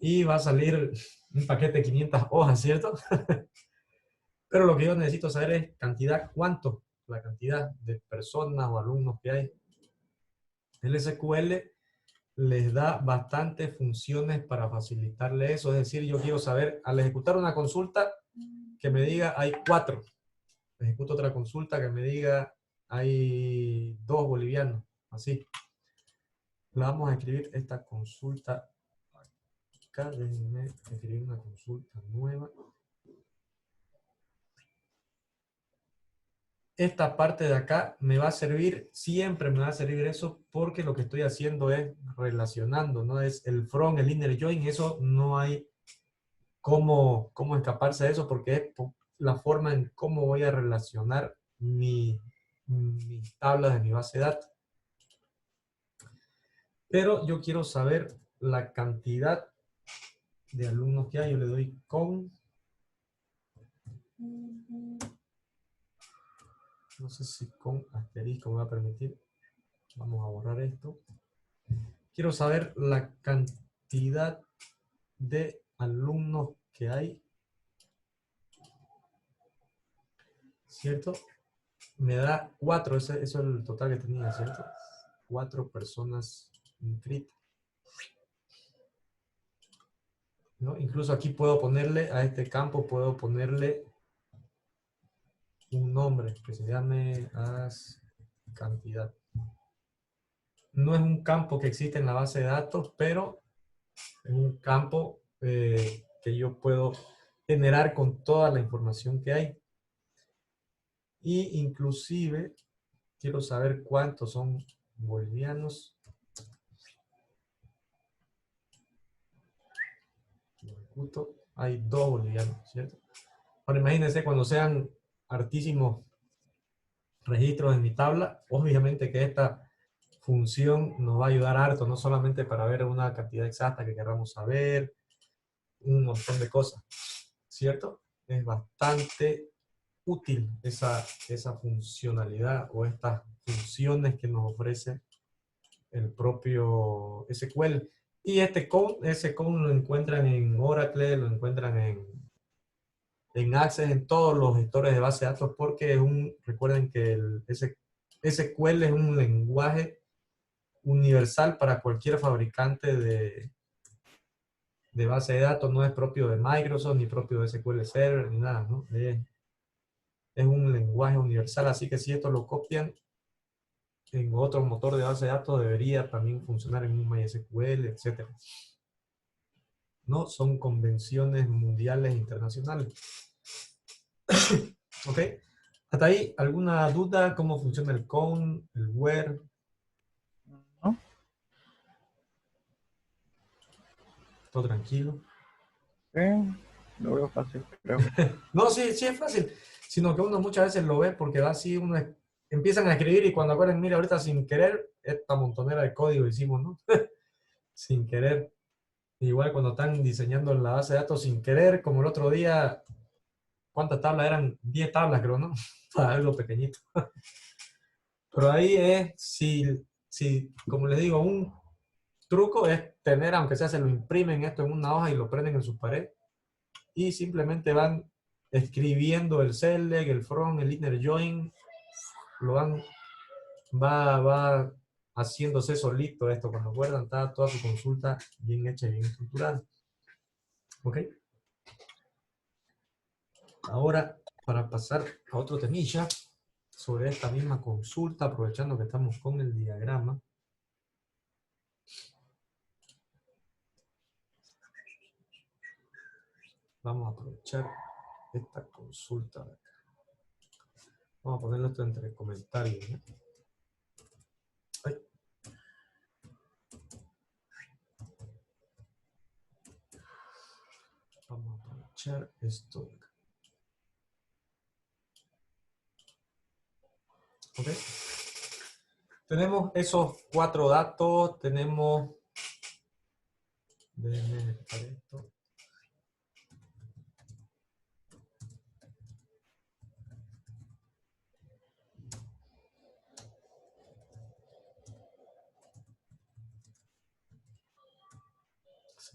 Speaker 1: y va a salir un paquete de 500 hojas, ¿cierto? Pero lo que yo necesito saber es cantidad, cuánto, la cantidad de personas o alumnos que hay. El SQL les da bastantes funciones para facilitarle eso. Es decir, yo quiero saber, al ejecutar una consulta, que me diga hay 4. Ejecuto otra consulta que me diga hay 2 bolivianos. Así. Le vamos a escribir esta consulta acá. Déjenme escribir una consulta nueva. Esta parte de acá me va a servir, siempre me va a servir eso, porque lo que estoy haciendo es relacionando, no es el from, el inner join, eso no hay cómo escaparse de eso, porque es la forma en cómo voy a relacionar mis tablas de mi base de datos. Pero yo quiero saber la cantidad de alumnos que hay. Yo le doy con, no sé si con asterisco me va a permitir. Vamos a borrar esto. Quiero saber la cantidad de alumnos que hay, ¿cierto? Me da 4, eso es el total que tenía, ¿cierto? 4 personas inscritas, ¿no? Incluso aquí puedo ponerle, a este campo puedo ponerle un nombre que se llame as cantidad. No es un campo que existe en la base de datos, pero es un campo que yo puedo generar con toda la información que hay. Y inclusive quiero saber cuántos son bolivianos. Hay 2 bolivianos, ¿cierto? Ahora imagínense cuando sean hartísimos registros en mi tabla, obviamente que esta función nos va a ayudar harto, no solamente para ver una cantidad exacta que queramos saber, un montón de cosas, ¿cierto? Es bastante útil esa funcionalidad o estas funciones que nos ofrece el propio SQL. Y ese code lo encuentran en Oracle, lo encuentran en Access, en todos los gestores de base de datos, porque es recuerden que el SQL es un lenguaje universal para cualquier fabricante de base de datos, no es propio de Microsoft, ni propio de SQL Server, ni nada, ¿no? Es un lenguaje universal, así que si esto lo copian en otro motor de base de datos, debería también funcionar en un MySQL, etc. ¿No? Son convenciones mundiales e internacionales. ¿Ok? ¿Hasta ahí alguna duda? ¿Cómo funciona el count, el where?
Speaker 2: ¿No?
Speaker 1: ¿Todo tranquilo?
Speaker 2: Lo veo fácil, creo.
Speaker 1: No, sí es fácil. Sino que uno muchas veces lo ve porque va así, empiezan a escribir y cuando acuerdan, mira, ahorita sin querer, esta montonera de código hicimos, ¿no? Sin querer. Igual cuando están diseñando en la base de datos sin querer, como el otro día, ¿cuántas tablas eran? 10 tablas, creo, ¿no? Para algo pequeñito. Pero ahí es, si, como les digo, un truco es tener, aunque sea se lo imprimen esto en una hoja y lo prenden en su pared, y simplemente van escribiendo el select, el from, el inner join, va haciéndose solito esto. Cuando acuerdan, está toda su consulta bien hecha y bien estructurada. ¿Ok? Ahora, para pasar a otro temilla sobre esta misma consulta, aprovechando que estamos con el diagrama. Vamos a aprovechar esta consulta de acá. Vamos a ponerlo esto entre comentarios, ¿no? Ay. Vamos a aprovechar esto de acá. ¿Ok? Tenemos esos 4 datos, tenemos... Déjenme quitar esto.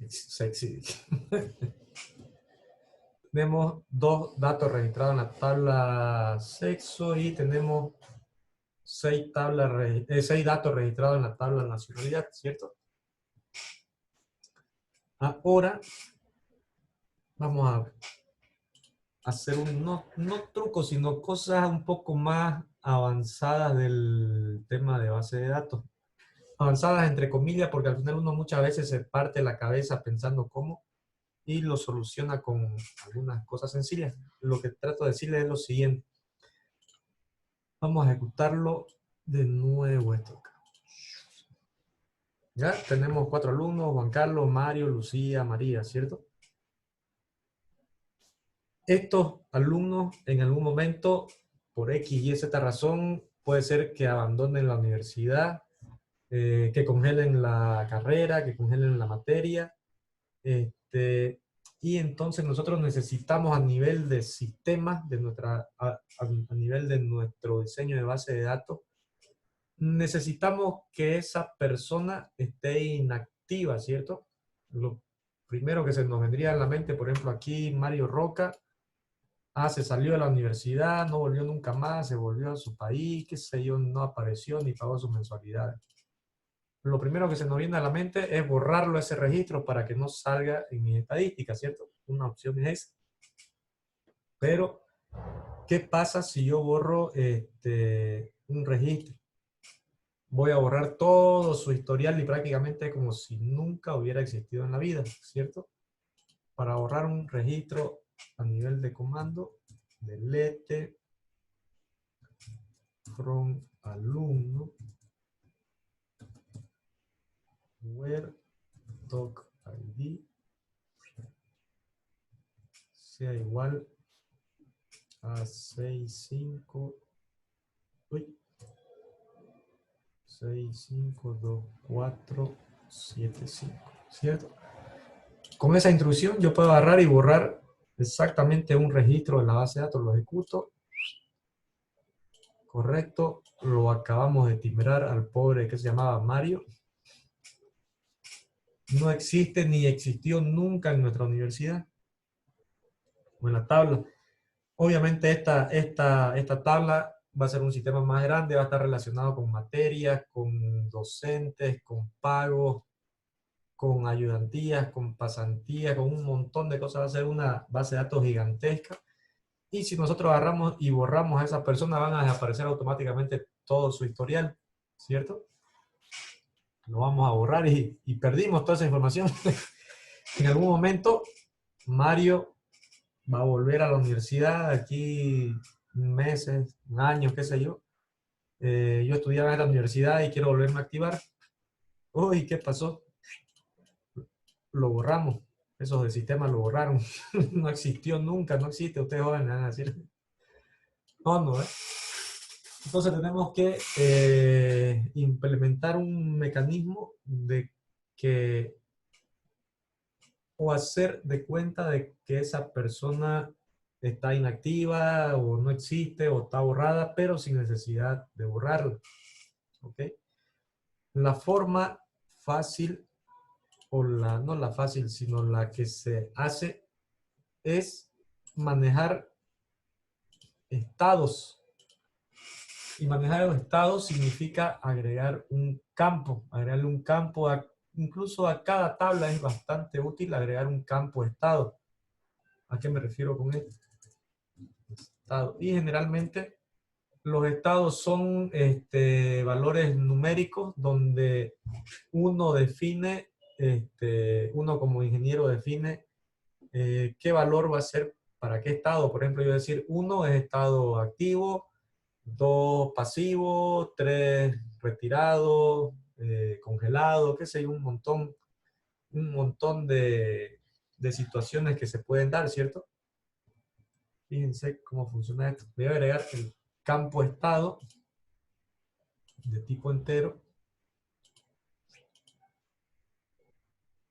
Speaker 1: Sexy. Tenemos 2 datos registrados en la tabla sexo y tenemos 6 datos registrados en la tabla nacionalidad, ¿cierto? Ahora vamos a hacer no trucos, sino cosas un poco más avanzadas del tema de base de datos. Avanzadas entre comillas, porque al final uno muchas veces se parte la cabeza pensando cómo y lo soluciona con algunas cosas sencillas. Lo que trato de decirles es lo siguiente. Vamos a ejecutarlo de nuevo esto acá. Ya tenemos 4 alumnos, Juan Carlos, Mario, Lucía, María, ¿cierto? Estos alumnos en algún momento, por X y Z razón, puede ser que abandonen la universidad, que congelen la carrera, que congelen la materia, y entonces nosotros necesitamos a nivel de sistemas, a nivel de nuestro diseño de base de datos, necesitamos que esa persona esté inactiva, ¿cierto? Lo primero que se nos vendría a la mente, por ejemplo, aquí Mario Roca, se salió de la universidad, no volvió nunca más, se volvió a su país, qué sé yo, no apareció ni pagó sus mensualidades. Lo primero que se nos viene a la mente es borrarlo ese registro para que no salga en mis estadísticas, ¿cierto? Una opción es esa. Pero, ¿qué pasa si yo borro un registro? Voy a borrar todo su historial y prácticamente como si nunca hubiera existido en la vida, ¿cierto? Para borrar un registro a nivel de comando, delete from alumno where doc id sea igual a 652475, ¿cierto? Con esa intrusión yo puedo agarrar y borrar exactamente un registro de la base de datos, lo ejecuto. Correcto, lo acabamos de timbrar al pobre que se llamaba Mario. No existe ni existió nunca en nuestra universidad o en la tabla. Obviamente esta tabla va a ser un sistema más grande, va a estar relacionado con materias, con docentes, con pagos, con ayudantías, con pasantías, con un montón de cosas. Va a ser una base de datos gigantesca. Y si nosotros agarramos y borramos a esa persona, van a desaparecer automáticamente todo su historial, ¿cierto? Lo vamos a borrar y perdimos toda esa información. En algún momento, Mario va a volver a la universidad, aquí meses, años, qué sé yo. Yo estudiaba en la universidad y quiero volverme a activar. Uy, ¿qué pasó? Lo borramos. Esos del sistema lo borraron. No existió nunca, no existe. Ustedes jóvenes van a decir. No, ¿eh? Entonces tenemos que implementar un mecanismo de que o hacer de cuenta de que esa persona está inactiva o no existe o está borrada, pero sin necesidad de borrarla. ¿Ok? La forma fácil, no la fácil, sino la que se hace es manejar estados. Y manejar los estados significa agregar un campo. Agregarle un campo incluso a cada tabla es bastante útil agregar un campo estado. ¿A qué me refiero con esto? Estado. Y generalmente los estados son valores numéricos donde uno define, uno como ingeniero define qué valor va a ser para qué estado. Por ejemplo, yo decir 1 es estado activo, 2 pasivo, 3 retirado, congelado, qué sé yo, un montón de situaciones que se pueden dar, ¿cierto? Fíjense cómo funciona esto. Voy a agregar el campo estado de tipo entero.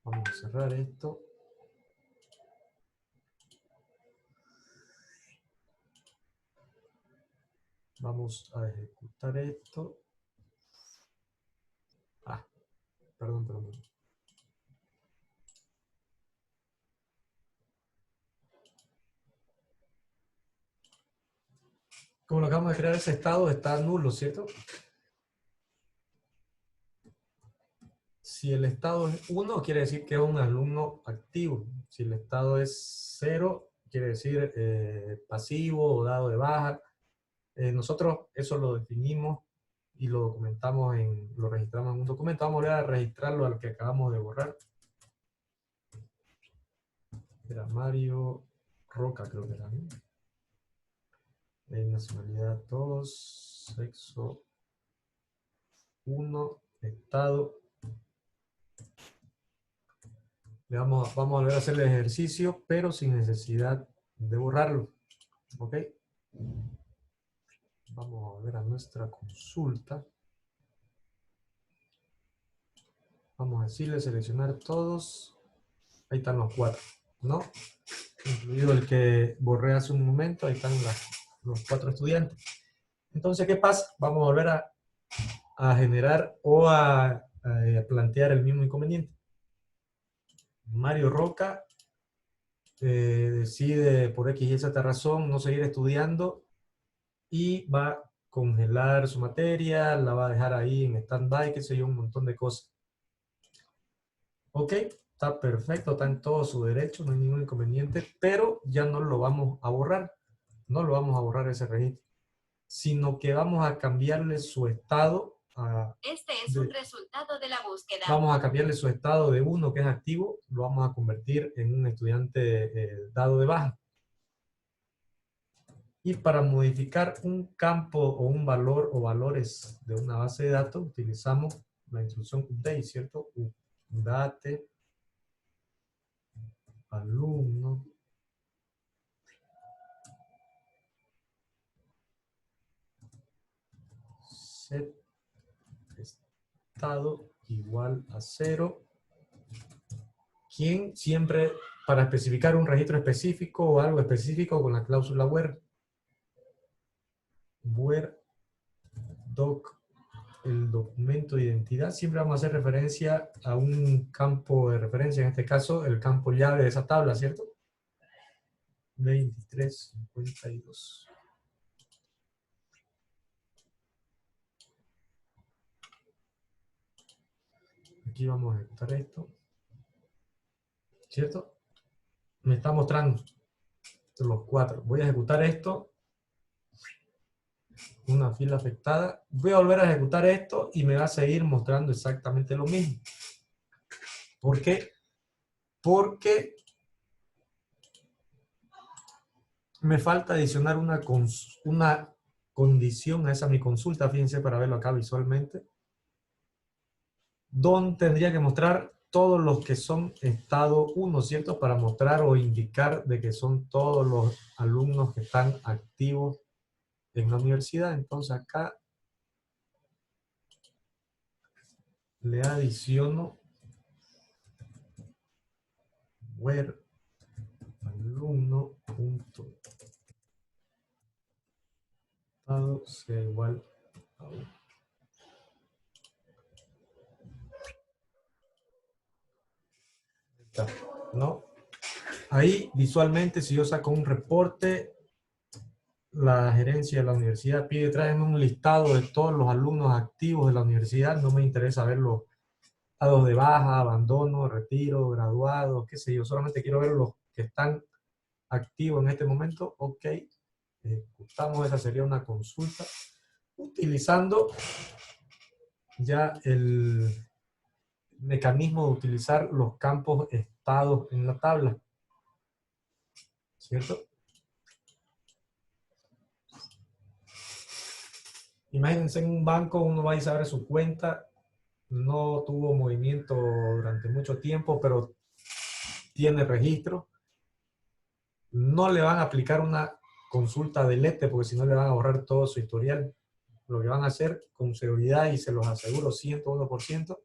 Speaker 1: Vamos a cerrar esto. Vamos a ejecutar esto. Perdón. Como lo acabamos de crear, ese estado está nulo, ¿cierto? Si el estado es 1, quiere decir que es un alumno activo. Si el estado es 0, quiere decir pasivo o dado de baja. Nosotros eso lo definimos y lo documentamos, lo registramos en un documento. Vamos a volver a registrarlo al que acabamos de borrar. Era Mario Roca, creo que era, ¿no? Nacionalidad 2, sexo 1, estado. Vamos a volver a hacer el ejercicio, pero sin necesidad de borrarlo. ¿Ok? Vamos a volver a nuestra consulta. Vamos a decirle seleccionar todos. Ahí están los 4, ¿no? Incluido el que borré hace un momento. Ahí están los 4 estudiantes. Entonces, ¿qué pasa? Vamos a volver a generar o a plantear el mismo inconveniente. Mario Roca decide por X y Z razón no seguir estudiando y va a congelar su materia, la va a dejar ahí en stand-by, qué sé yo, un montón de cosas. Ok, está perfecto, está en todo su derecho, no hay ningún inconveniente, pero ya no lo vamos a borrar. No lo vamos a borrar ese registro, sino que vamos a cambiarle su estado
Speaker 5: Este es un resultado de la búsqueda.
Speaker 1: Vamos a cambiarle su estado de 1, que es activo, lo vamos a convertir en un estudiante dado de baja. Y para modificar un campo o un valor o valores de una base de datos, utilizamos la instrucción update, ¿cierto? Update alumno set estado igual a 0. ¿Quién siempre, para especificar un registro específico o algo específico con la cláusula where doc, el documento de identidad, siempre vamos a hacer referencia a un campo de referencia, en este caso el campo llave de esa tabla, ¿cierto? 2352. Aquí vamos a ejecutar esto, ¿cierto? Me está mostrando los 4. Voy a ejecutar esto, una fila afectada. Voy a volver a ejecutar esto y me va a seguir mostrando exactamente lo mismo. ¿Por qué? Porque me falta adicionar una condición a esa mi consulta, fíjense para verlo acá visualmente, donde tendría que mostrar todos los que son estado 1, ¿cierto? Para mostrar o indicar de que son todos los alumnos que están activos en la universidad. Entonces acá le adiciono where alumno punto estado sea igual a 1. ¿No? ahí visualmente, si yo saco un reporte, la gerencia de la universidad pide, tráeme un listado de todos los alumnos activos de la universidad, no me interesa ver los dados de baja, abandono, retiro, graduados, qué sé yo, solamente quiero ver los que están activos en este momento. Ok, ejecutamos, esa sería una consulta, utilizando ya el mecanismo de utilizar los campos estados en la tabla, ¿cierto? Imagínense en un banco, uno va y se abre su cuenta, no tuvo movimiento durante mucho tiempo, pero tiene registro. No le van a aplicar una consulta delete, porque si no le van a borrar todo su historial. Lo que van a hacer con seguridad, y se los aseguro 101%,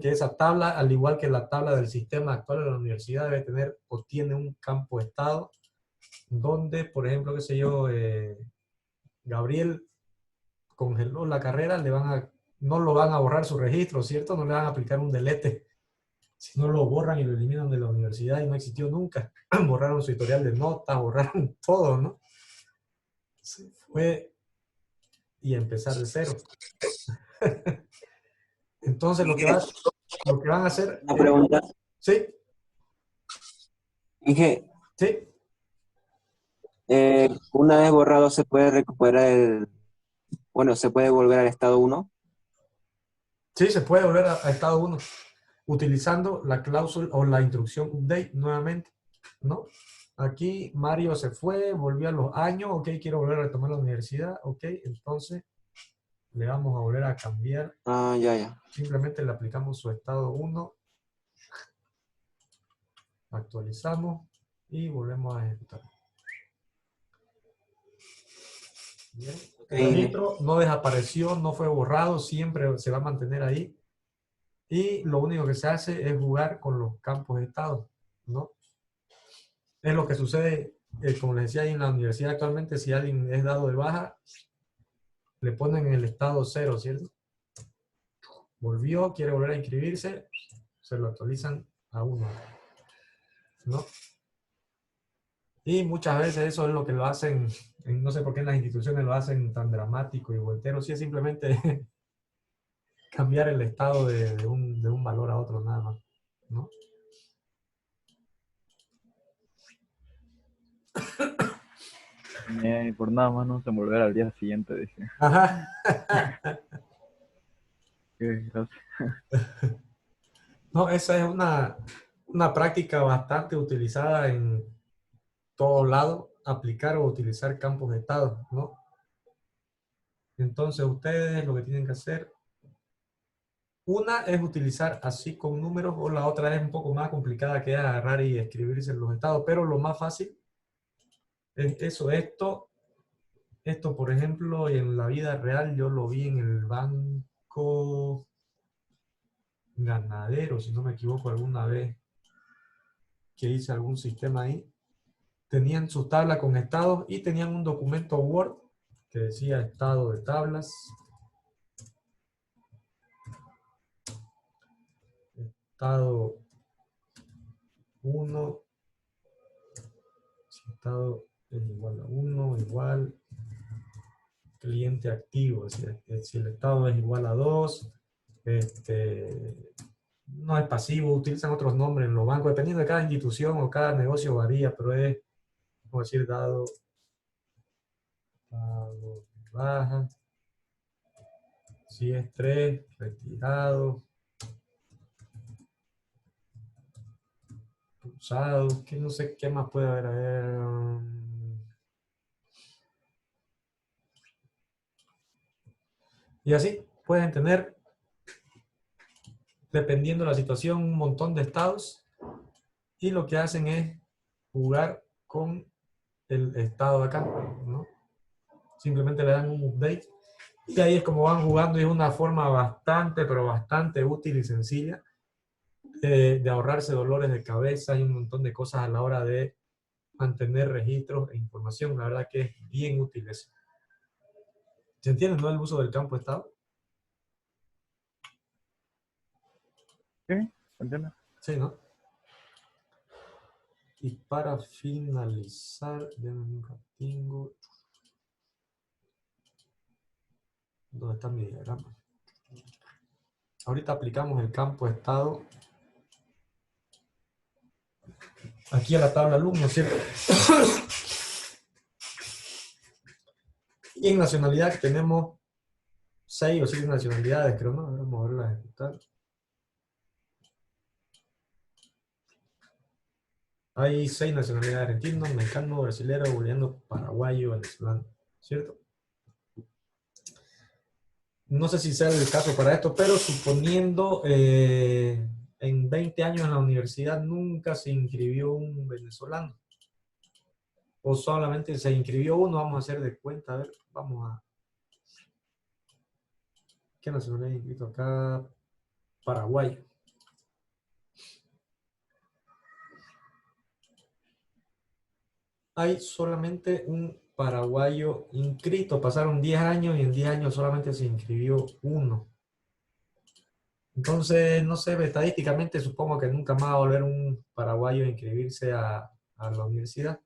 Speaker 1: que esa tabla, al igual que la tabla del sistema actual de la universidad, debe tener o tiene un campo estado, donde, por ejemplo, qué sé yo, Gabriel congeló la carrera, no lo van a borrar su registro, ¿cierto? No le van a aplicar un delete. Si no lo borran y lo eliminan de la universidad y no existió nunca. Borraron su historial de notas, borraron todo, ¿no? Se fue y empezar de cero. Entonces lo que van a hacer...
Speaker 4: Una pregunta.
Speaker 1: Sí,
Speaker 4: Dije,
Speaker 1: sí,
Speaker 4: una vez borrado se puede recuperar bueno, se puede volver al estado 1.
Speaker 1: sí, se puede volver a estado 1 utilizando la cláusula o la instrucción update nuevamente, ¿no? Aquí Mario se fue, volvió a los años, ok, quiero volver a retomar la universidad, ok, entonces le vamos a volver a cambiar,
Speaker 4: Ah, ya.
Speaker 1: simplemente le aplicamos su estado 1, actualizamos y volvemos a ejecutar. Bien. El registro no desapareció, no fue borrado, siempre se va a mantener ahí. Y lo único que se hace es jugar con los campos de estado, ¿no? Es lo que sucede, como les decía, ahí en la universidad actualmente, si alguien es dado de baja, le ponen en el estado 0, ¿cierto? Volvió, quiere volver a inscribirse, se lo actualizan a 1, ¿no? Y muchas veces eso es lo que lo hacen, no sé por qué en las instituciones lo hacen tan dramático y voltero, si es simplemente cambiar el estado de un valor a otro nada más, ¿no?
Speaker 2: Y por nada más no se volverá al día siguiente, dice.
Speaker 1: Ajá.
Speaker 2: Qué desgracia.
Speaker 1: No, esa es una práctica bastante utilizada en todo lado, aplicar o utilizar campos de estado, ¿no? Entonces ustedes lo que tienen que hacer, una es utilizar así con números, o la otra es un poco más complicada, que es agarrar y escribirse los estados, pero lo más fácil es eso. Esto, por ejemplo, en la vida real yo lo vi en el Banco Ganadero, si no me equivoco, alguna vez que hice algún sistema ahí. Tenían su tabla con estados y tenían un documento Word que decía estado de tablas. Estado 1, si estado es igual a 1, igual cliente activo, si el estado es igual a 2, no es pasivo, utilizan otros nombres en los bancos, dependiendo de cada institución o cada negocio varía, pero es, como decir, dado baja, si es 3, retirado, usado, que no sé qué más puede haber. A ver, y así pueden tener, dependiendo de la situación, un montón de estados, y lo que hacen es jugar con el estado de acá, ¿no? Simplemente le dan un update y ahí es como van jugando, y es una forma bastante, pero bastante útil y sencilla de ahorrarse dolores de cabeza y un montón de cosas a la hora de mantener registros e información. La verdad que es bien útil eso. ¿Se entiende, no, el uso del campo estado?
Speaker 2: ¿Sí? ¿Entiendes?
Speaker 1: Sí, ¿no? Y para finalizar, denme un ratingo. ¿Dónde está mi diagrama? Ahorita aplicamos el campo estado aquí a la tabla alumno, ¿cierto? Y en nacionalidad tenemos 6 o 7 nacionalidades, creo, ¿no? Vamos a verla ejecutar. Hay 6 nacionalidades: argentino, mexicano, brasilero, boliviano, paraguayo, venezolano, ¿cierto? No sé si sea el caso para esto, pero suponiendo en 20 años en la universidad nunca se inscribió un venezolano. O solamente se inscribió uno, vamos a hacer de cuenta, a ver, vamos a... ¿Qué nacionalidad he inscrito acá? Paraguayo. Hay solamente un paraguayo inscrito, pasaron 10 años y en 10 años solamente se inscribió uno. Entonces, no sé, estadísticamente supongo que nunca más va a volver un paraguayo a inscribirse a la universidad.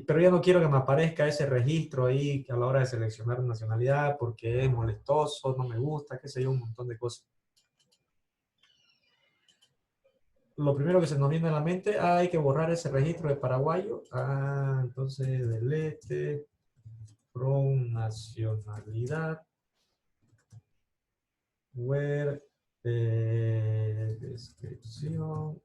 Speaker 1: Pero ya no quiero que me aparezca ese registro ahí a la hora de seleccionar nacionalidad porque es molestoso, no me gusta, qué sé yo, un montón de cosas. Lo primero que se nos viene a la mente, hay que borrar ese registro de paraguayo. Entonces delete from nacionalidad where descripción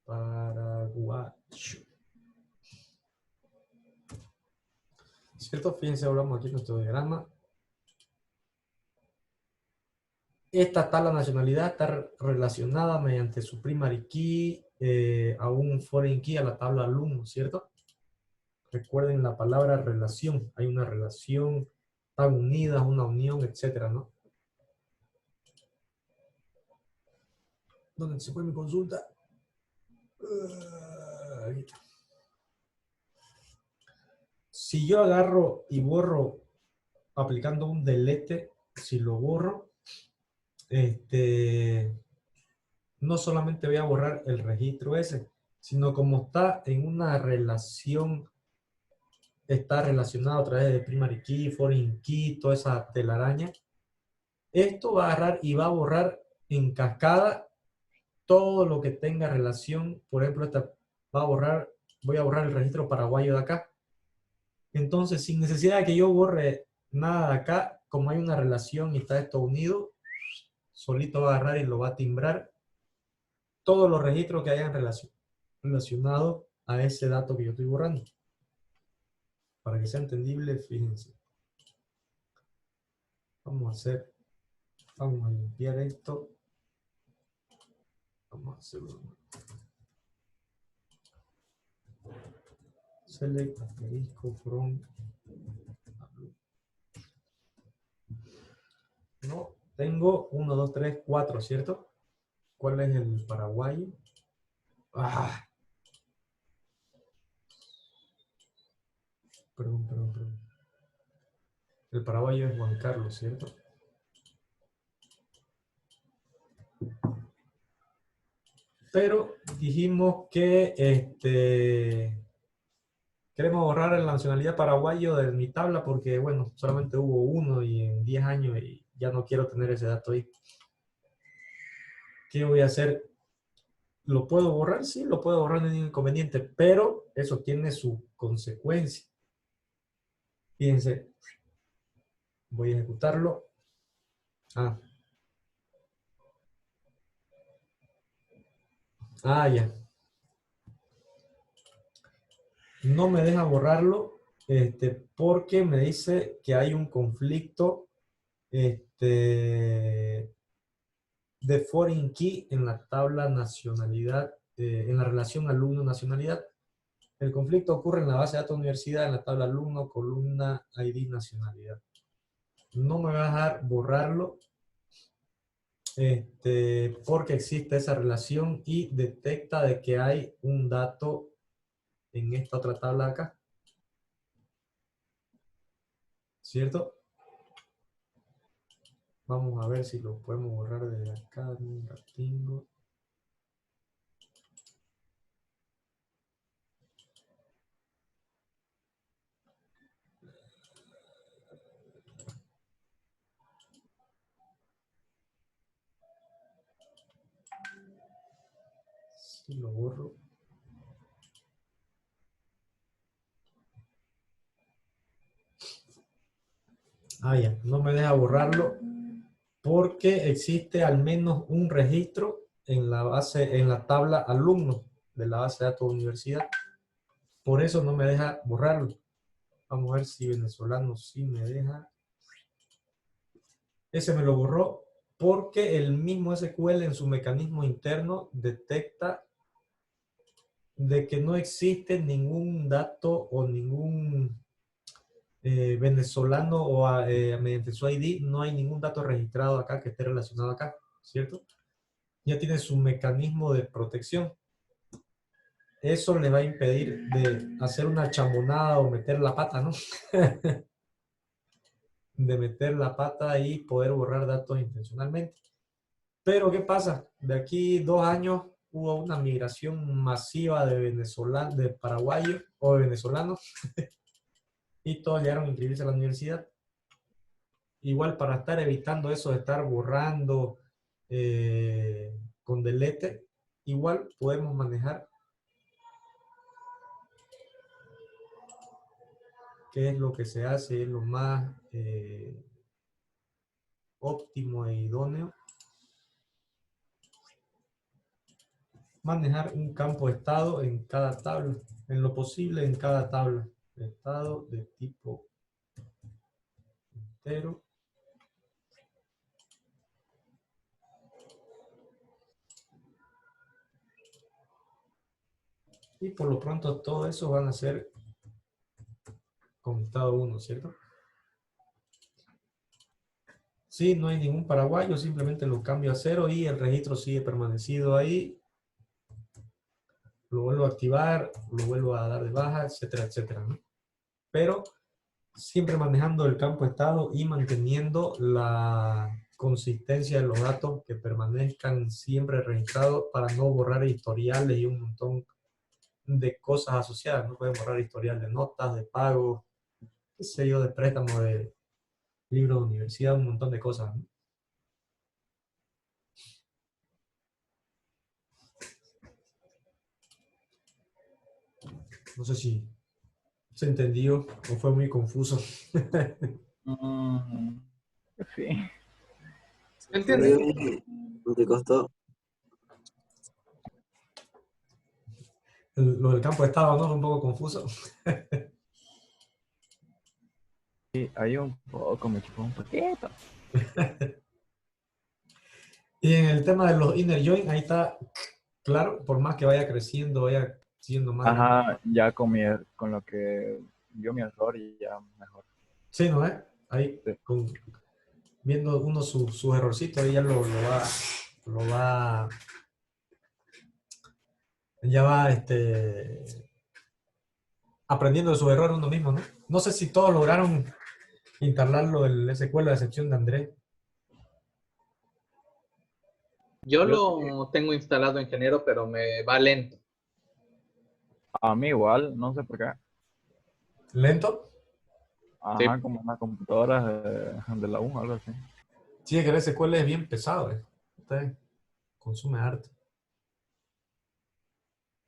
Speaker 1: paraguayo. ¿Cierto? Fíjense, hablamos aquí en nuestro diagrama. Esta tabla nacionalidad está relacionada mediante su primary key a un foreign key a la tabla alumno, ¿cierto? Recuerden la palabra relación. Hay una relación, están unidas, una unión, etcétera, ¿no? ¿Dónde se fue mi consulta? Ahí está. Si yo agarro y borro aplicando un delete, si lo borro, no solamente voy a borrar el registro ese, sino como está en una relación, está relacionado a través de primary key, foreign key, toda esa telaraña, esto va a agarrar y va a borrar en cascada todo lo que tenga relación. Por ejemplo, esta va a borrar, voy a borrar el registro paraguayo de acá. Entonces, sin necesidad de que yo borre nada de acá, como hay una relación y está esto unido, solito va a agarrar y lo va a timbrar todos los registros que hayan relacionado a ese dato que yo estoy borrando. Para que sea entendible, fíjense. Vamos a limpiar esto. Vamos a hacerlo. Select asterisco from. No, tengo 1, 2, 3, 4, ¿cierto? ¿Cuál es el paraguayo? Perdón. El paraguayo es Juan Carlos, ¿cierto? Pero dijimos que queremos borrar la nacionalidad paraguayo de mi tabla porque, bueno, solamente hubo uno y en 10 años y ya no quiero tener ese dato ahí. ¿Qué voy a hacer? ¿Lo puedo borrar? Sí, lo puedo borrar, no hay ningún inconveniente, pero eso tiene su consecuencia. Fíjense, voy a ejecutarlo. Ya. No me deja borrarlo porque me dice que hay un conflicto de foreign key en la tabla nacionalidad, en la relación alumno-nacionalidad. El conflicto ocurre en la base de datos universidad, en la tabla alumno, columna ID nacionalidad. No me va a dejar borrarlo porque existe esa relación y detecta de que hay un dato en esta otra tabla acá. ¿Cierto? Vamos a ver si lo podemos borrar de acá en un ratingo. Si lo borro. Ah, ya, no me deja borrarlo porque existe al menos un registro en la base, en la tabla alumnos de la base de datos de universidad. Por eso no me deja borrarlo. Vamos a ver si venezolano sí me deja. Ese me lo borró porque el mismo SQL en su mecanismo interno detecta de que no existe ningún dato o ningún venezolano o mediante su ID no hay ningún dato registrado acá que esté relacionado acá, ¿cierto? Ya tiene su mecanismo de protección. Eso le va a impedir de hacer una chambonada o meter la pata, ¿no? De meter la pata y poder borrar datos intencionalmente. Pero ¿qué pasa? De aquí 2 años hubo una migración masiva de venezolanos, de paraguayos o de venezolanos y todos llegaron a inscribirse a la universidad. Igual para estar evitando eso de estar borrando con delete, igual podemos manejar qué es lo que se hace, es lo más óptimo e idóneo. Manejar un campo de estado en cada tabla, en lo posible en cada tabla. Estado de tipo entero. Y por lo pronto todo eso van a ser con estado 1, ¿cierto? Si no hay ningún paraguayo, simplemente lo cambio a 0 y el registro sigue permanecido ahí. Lo vuelvo a activar, lo vuelvo a dar de baja, etcétera, etcétera, ¿no? Pero siempre manejando el campo estado y manteniendo la consistencia de los datos que permanezcan siempre registrados para no borrar historiales y un montón de cosas asociadas. No pueden borrar historial de notas, de pagos, qué sé yo, de préstamos, de libros de universidad, un montón de cosas, ¿no? No sé si se entendió o fue muy confuso.
Speaker 2: Sí.
Speaker 3: ¿Me entiendes?
Speaker 4: ¿No te costó?
Speaker 1: Lo del campo de estado, ¿no? Fue un poco confuso.
Speaker 2: Sí, hay un poco, me chupó un poquito.
Speaker 1: Y en el tema de los inner join, ahí está claro, por más que vaya creciendo, vaya siendo más grande.
Speaker 2: Ajá, ya con lo que vio mi error y ya mejor.
Speaker 1: Sí, ¿no es? Ahí,
Speaker 2: Sí.
Speaker 1: viendo uno sus errorcitos, ahí ya ya va aprendiendo de sus errores uno mismo, ¿no? No sé si todos lograron instalarlo el SQL a excepción de Andrés.
Speaker 3: Yo lo tengo instalado, ingeniero, pero me va lento.
Speaker 2: A mí igual, no sé por qué.
Speaker 1: ¿Lento?
Speaker 3: Sí.
Speaker 2: Ajá, como una computadora de la U, algo así.
Speaker 1: Sí, es que el SQL es bien pesado, Usted consume harto.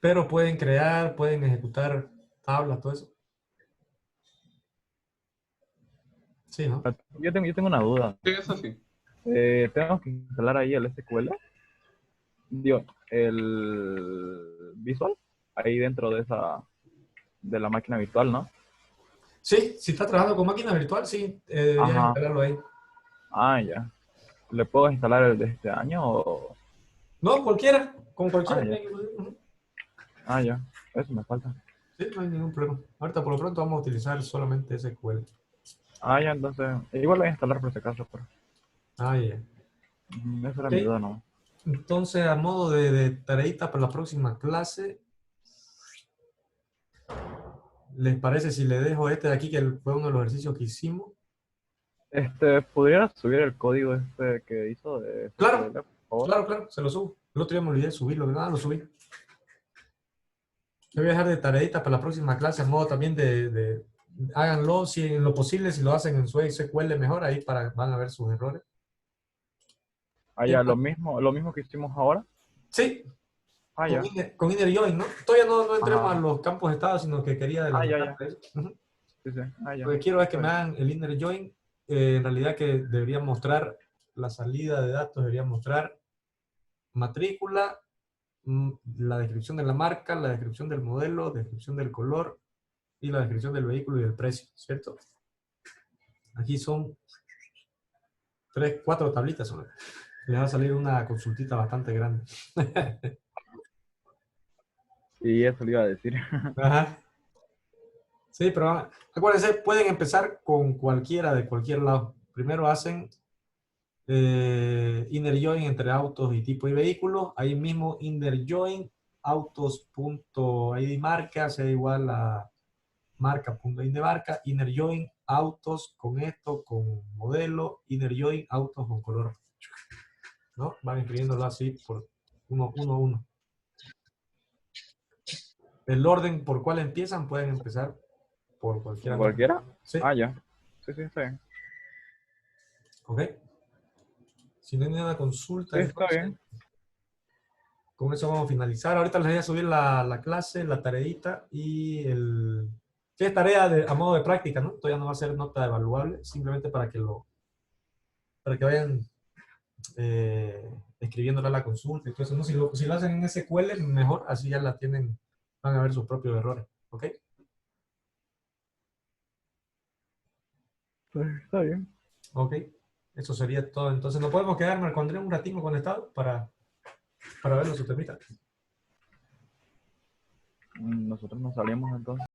Speaker 1: Pero pueden crear, pueden ejecutar tablas, todo eso. Sí, ¿no?
Speaker 2: Yo tengo una duda.
Speaker 3: Sí, eso sí.
Speaker 2: Tengo que instalar ahí el SQL. Digo, el Visual, ahí dentro de la máquina virtual, ¿no?
Speaker 1: Sí, si está trabajando con máquina virtual, sí, deberías
Speaker 2: Ajá.
Speaker 1: instalarlo ahí.
Speaker 2: Ah, ya. ¿Le puedo instalar el de este año o...?
Speaker 1: No, cualquiera, con cualquiera.
Speaker 2: Ah, ya. Ah, ya. Eso me falta.
Speaker 1: Sí, no hay ningún problema. Ahorita por lo pronto vamos a utilizar solamente SQL.
Speaker 2: Ah, ya, entonces... Igual lo voy a instalar por si acaso, pero...
Speaker 1: Ah, ya.
Speaker 2: Esa era
Speaker 1: Ok.
Speaker 2: mi duda, ¿no?
Speaker 1: Entonces, a modo de tareita para la próxima clase, ¿les parece si le dejo este de aquí, que fue uno de los ejercicios que hicimos?
Speaker 2: ¿Podría subir el código que hizo de
Speaker 1: Claro,
Speaker 2: SQL, por favor?
Speaker 1: claro, se lo subo. El otro día me olvidé de subirlo, nada, lo subí. Yo voy a dejar de tareita para la próxima clase, a modo también háganlo, si en lo posible, si lo hacen en su SQL mejor, ahí van a ver sus errores.
Speaker 2: Ah, ya, lo mismo que hicimos ahora.
Speaker 1: Sí,
Speaker 2: Ah, ya.
Speaker 1: con inner join, ¿no? Todavía no entremos
Speaker 2: Ajá.
Speaker 1: a los campos de estado, sino que quería
Speaker 2: Ah, ya,
Speaker 1: adelantar eso. Ujú.
Speaker 2: Sí, sí. Ah, ya.
Speaker 1: Lo que quiero es que me
Speaker 2: Está
Speaker 1: hagan el inner join. En realidad que debería mostrar la salida de datos, debería mostrar matrícula, la descripción de la marca, la descripción del modelo, descripción del color y la descripción del vehículo y del precio, ¿cierto? Aquí son 4 tablitas. ¿No? Les va a salir una consultita bastante grande.
Speaker 2: Y eso le iba a decir.
Speaker 1: Ajá. Sí, pero acuérdense, pueden empezar con cualquiera de cualquier lado. Primero hacen inner join entre autos y tipo y vehículos. Ahí mismo inner join autos.id marca sea igual a marca.id marca, inner join autos con esto, con modelo, inner join autos con color. ¿No? Van escribiéndolo así por uno a uno. El orden por cual empiezan, pueden empezar por cualquiera.
Speaker 2: ¿Cualquiera?
Speaker 1: Sí.
Speaker 2: Ah, ya. Sí, está bien.
Speaker 1: Ok. Si no hay ninguna consulta,
Speaker 2: Sí, está bien.
Speaker 1: con eso vamos a finalizar. Ahorita les voy a subir la clase, la tareita y el... Sí, es tarea a modo de práctica, ¿no? Todavía no va a ser nota evaluable, simplemente para que vayan escribiéndola la consulta y todo eso. ¿No? Si lo hacen en SQL, mejor, así ya la tienen, van a ver sus propios errores. ¿Ok?
Speaker 2: Está bien.
Speaker 1: Ok. Eso sería todo. Entonces, ¿nos podemos quedar, Marco Andrés, un ratito conectado para ver su temita?
Speaker 2: Nosotros nos salimos entonces.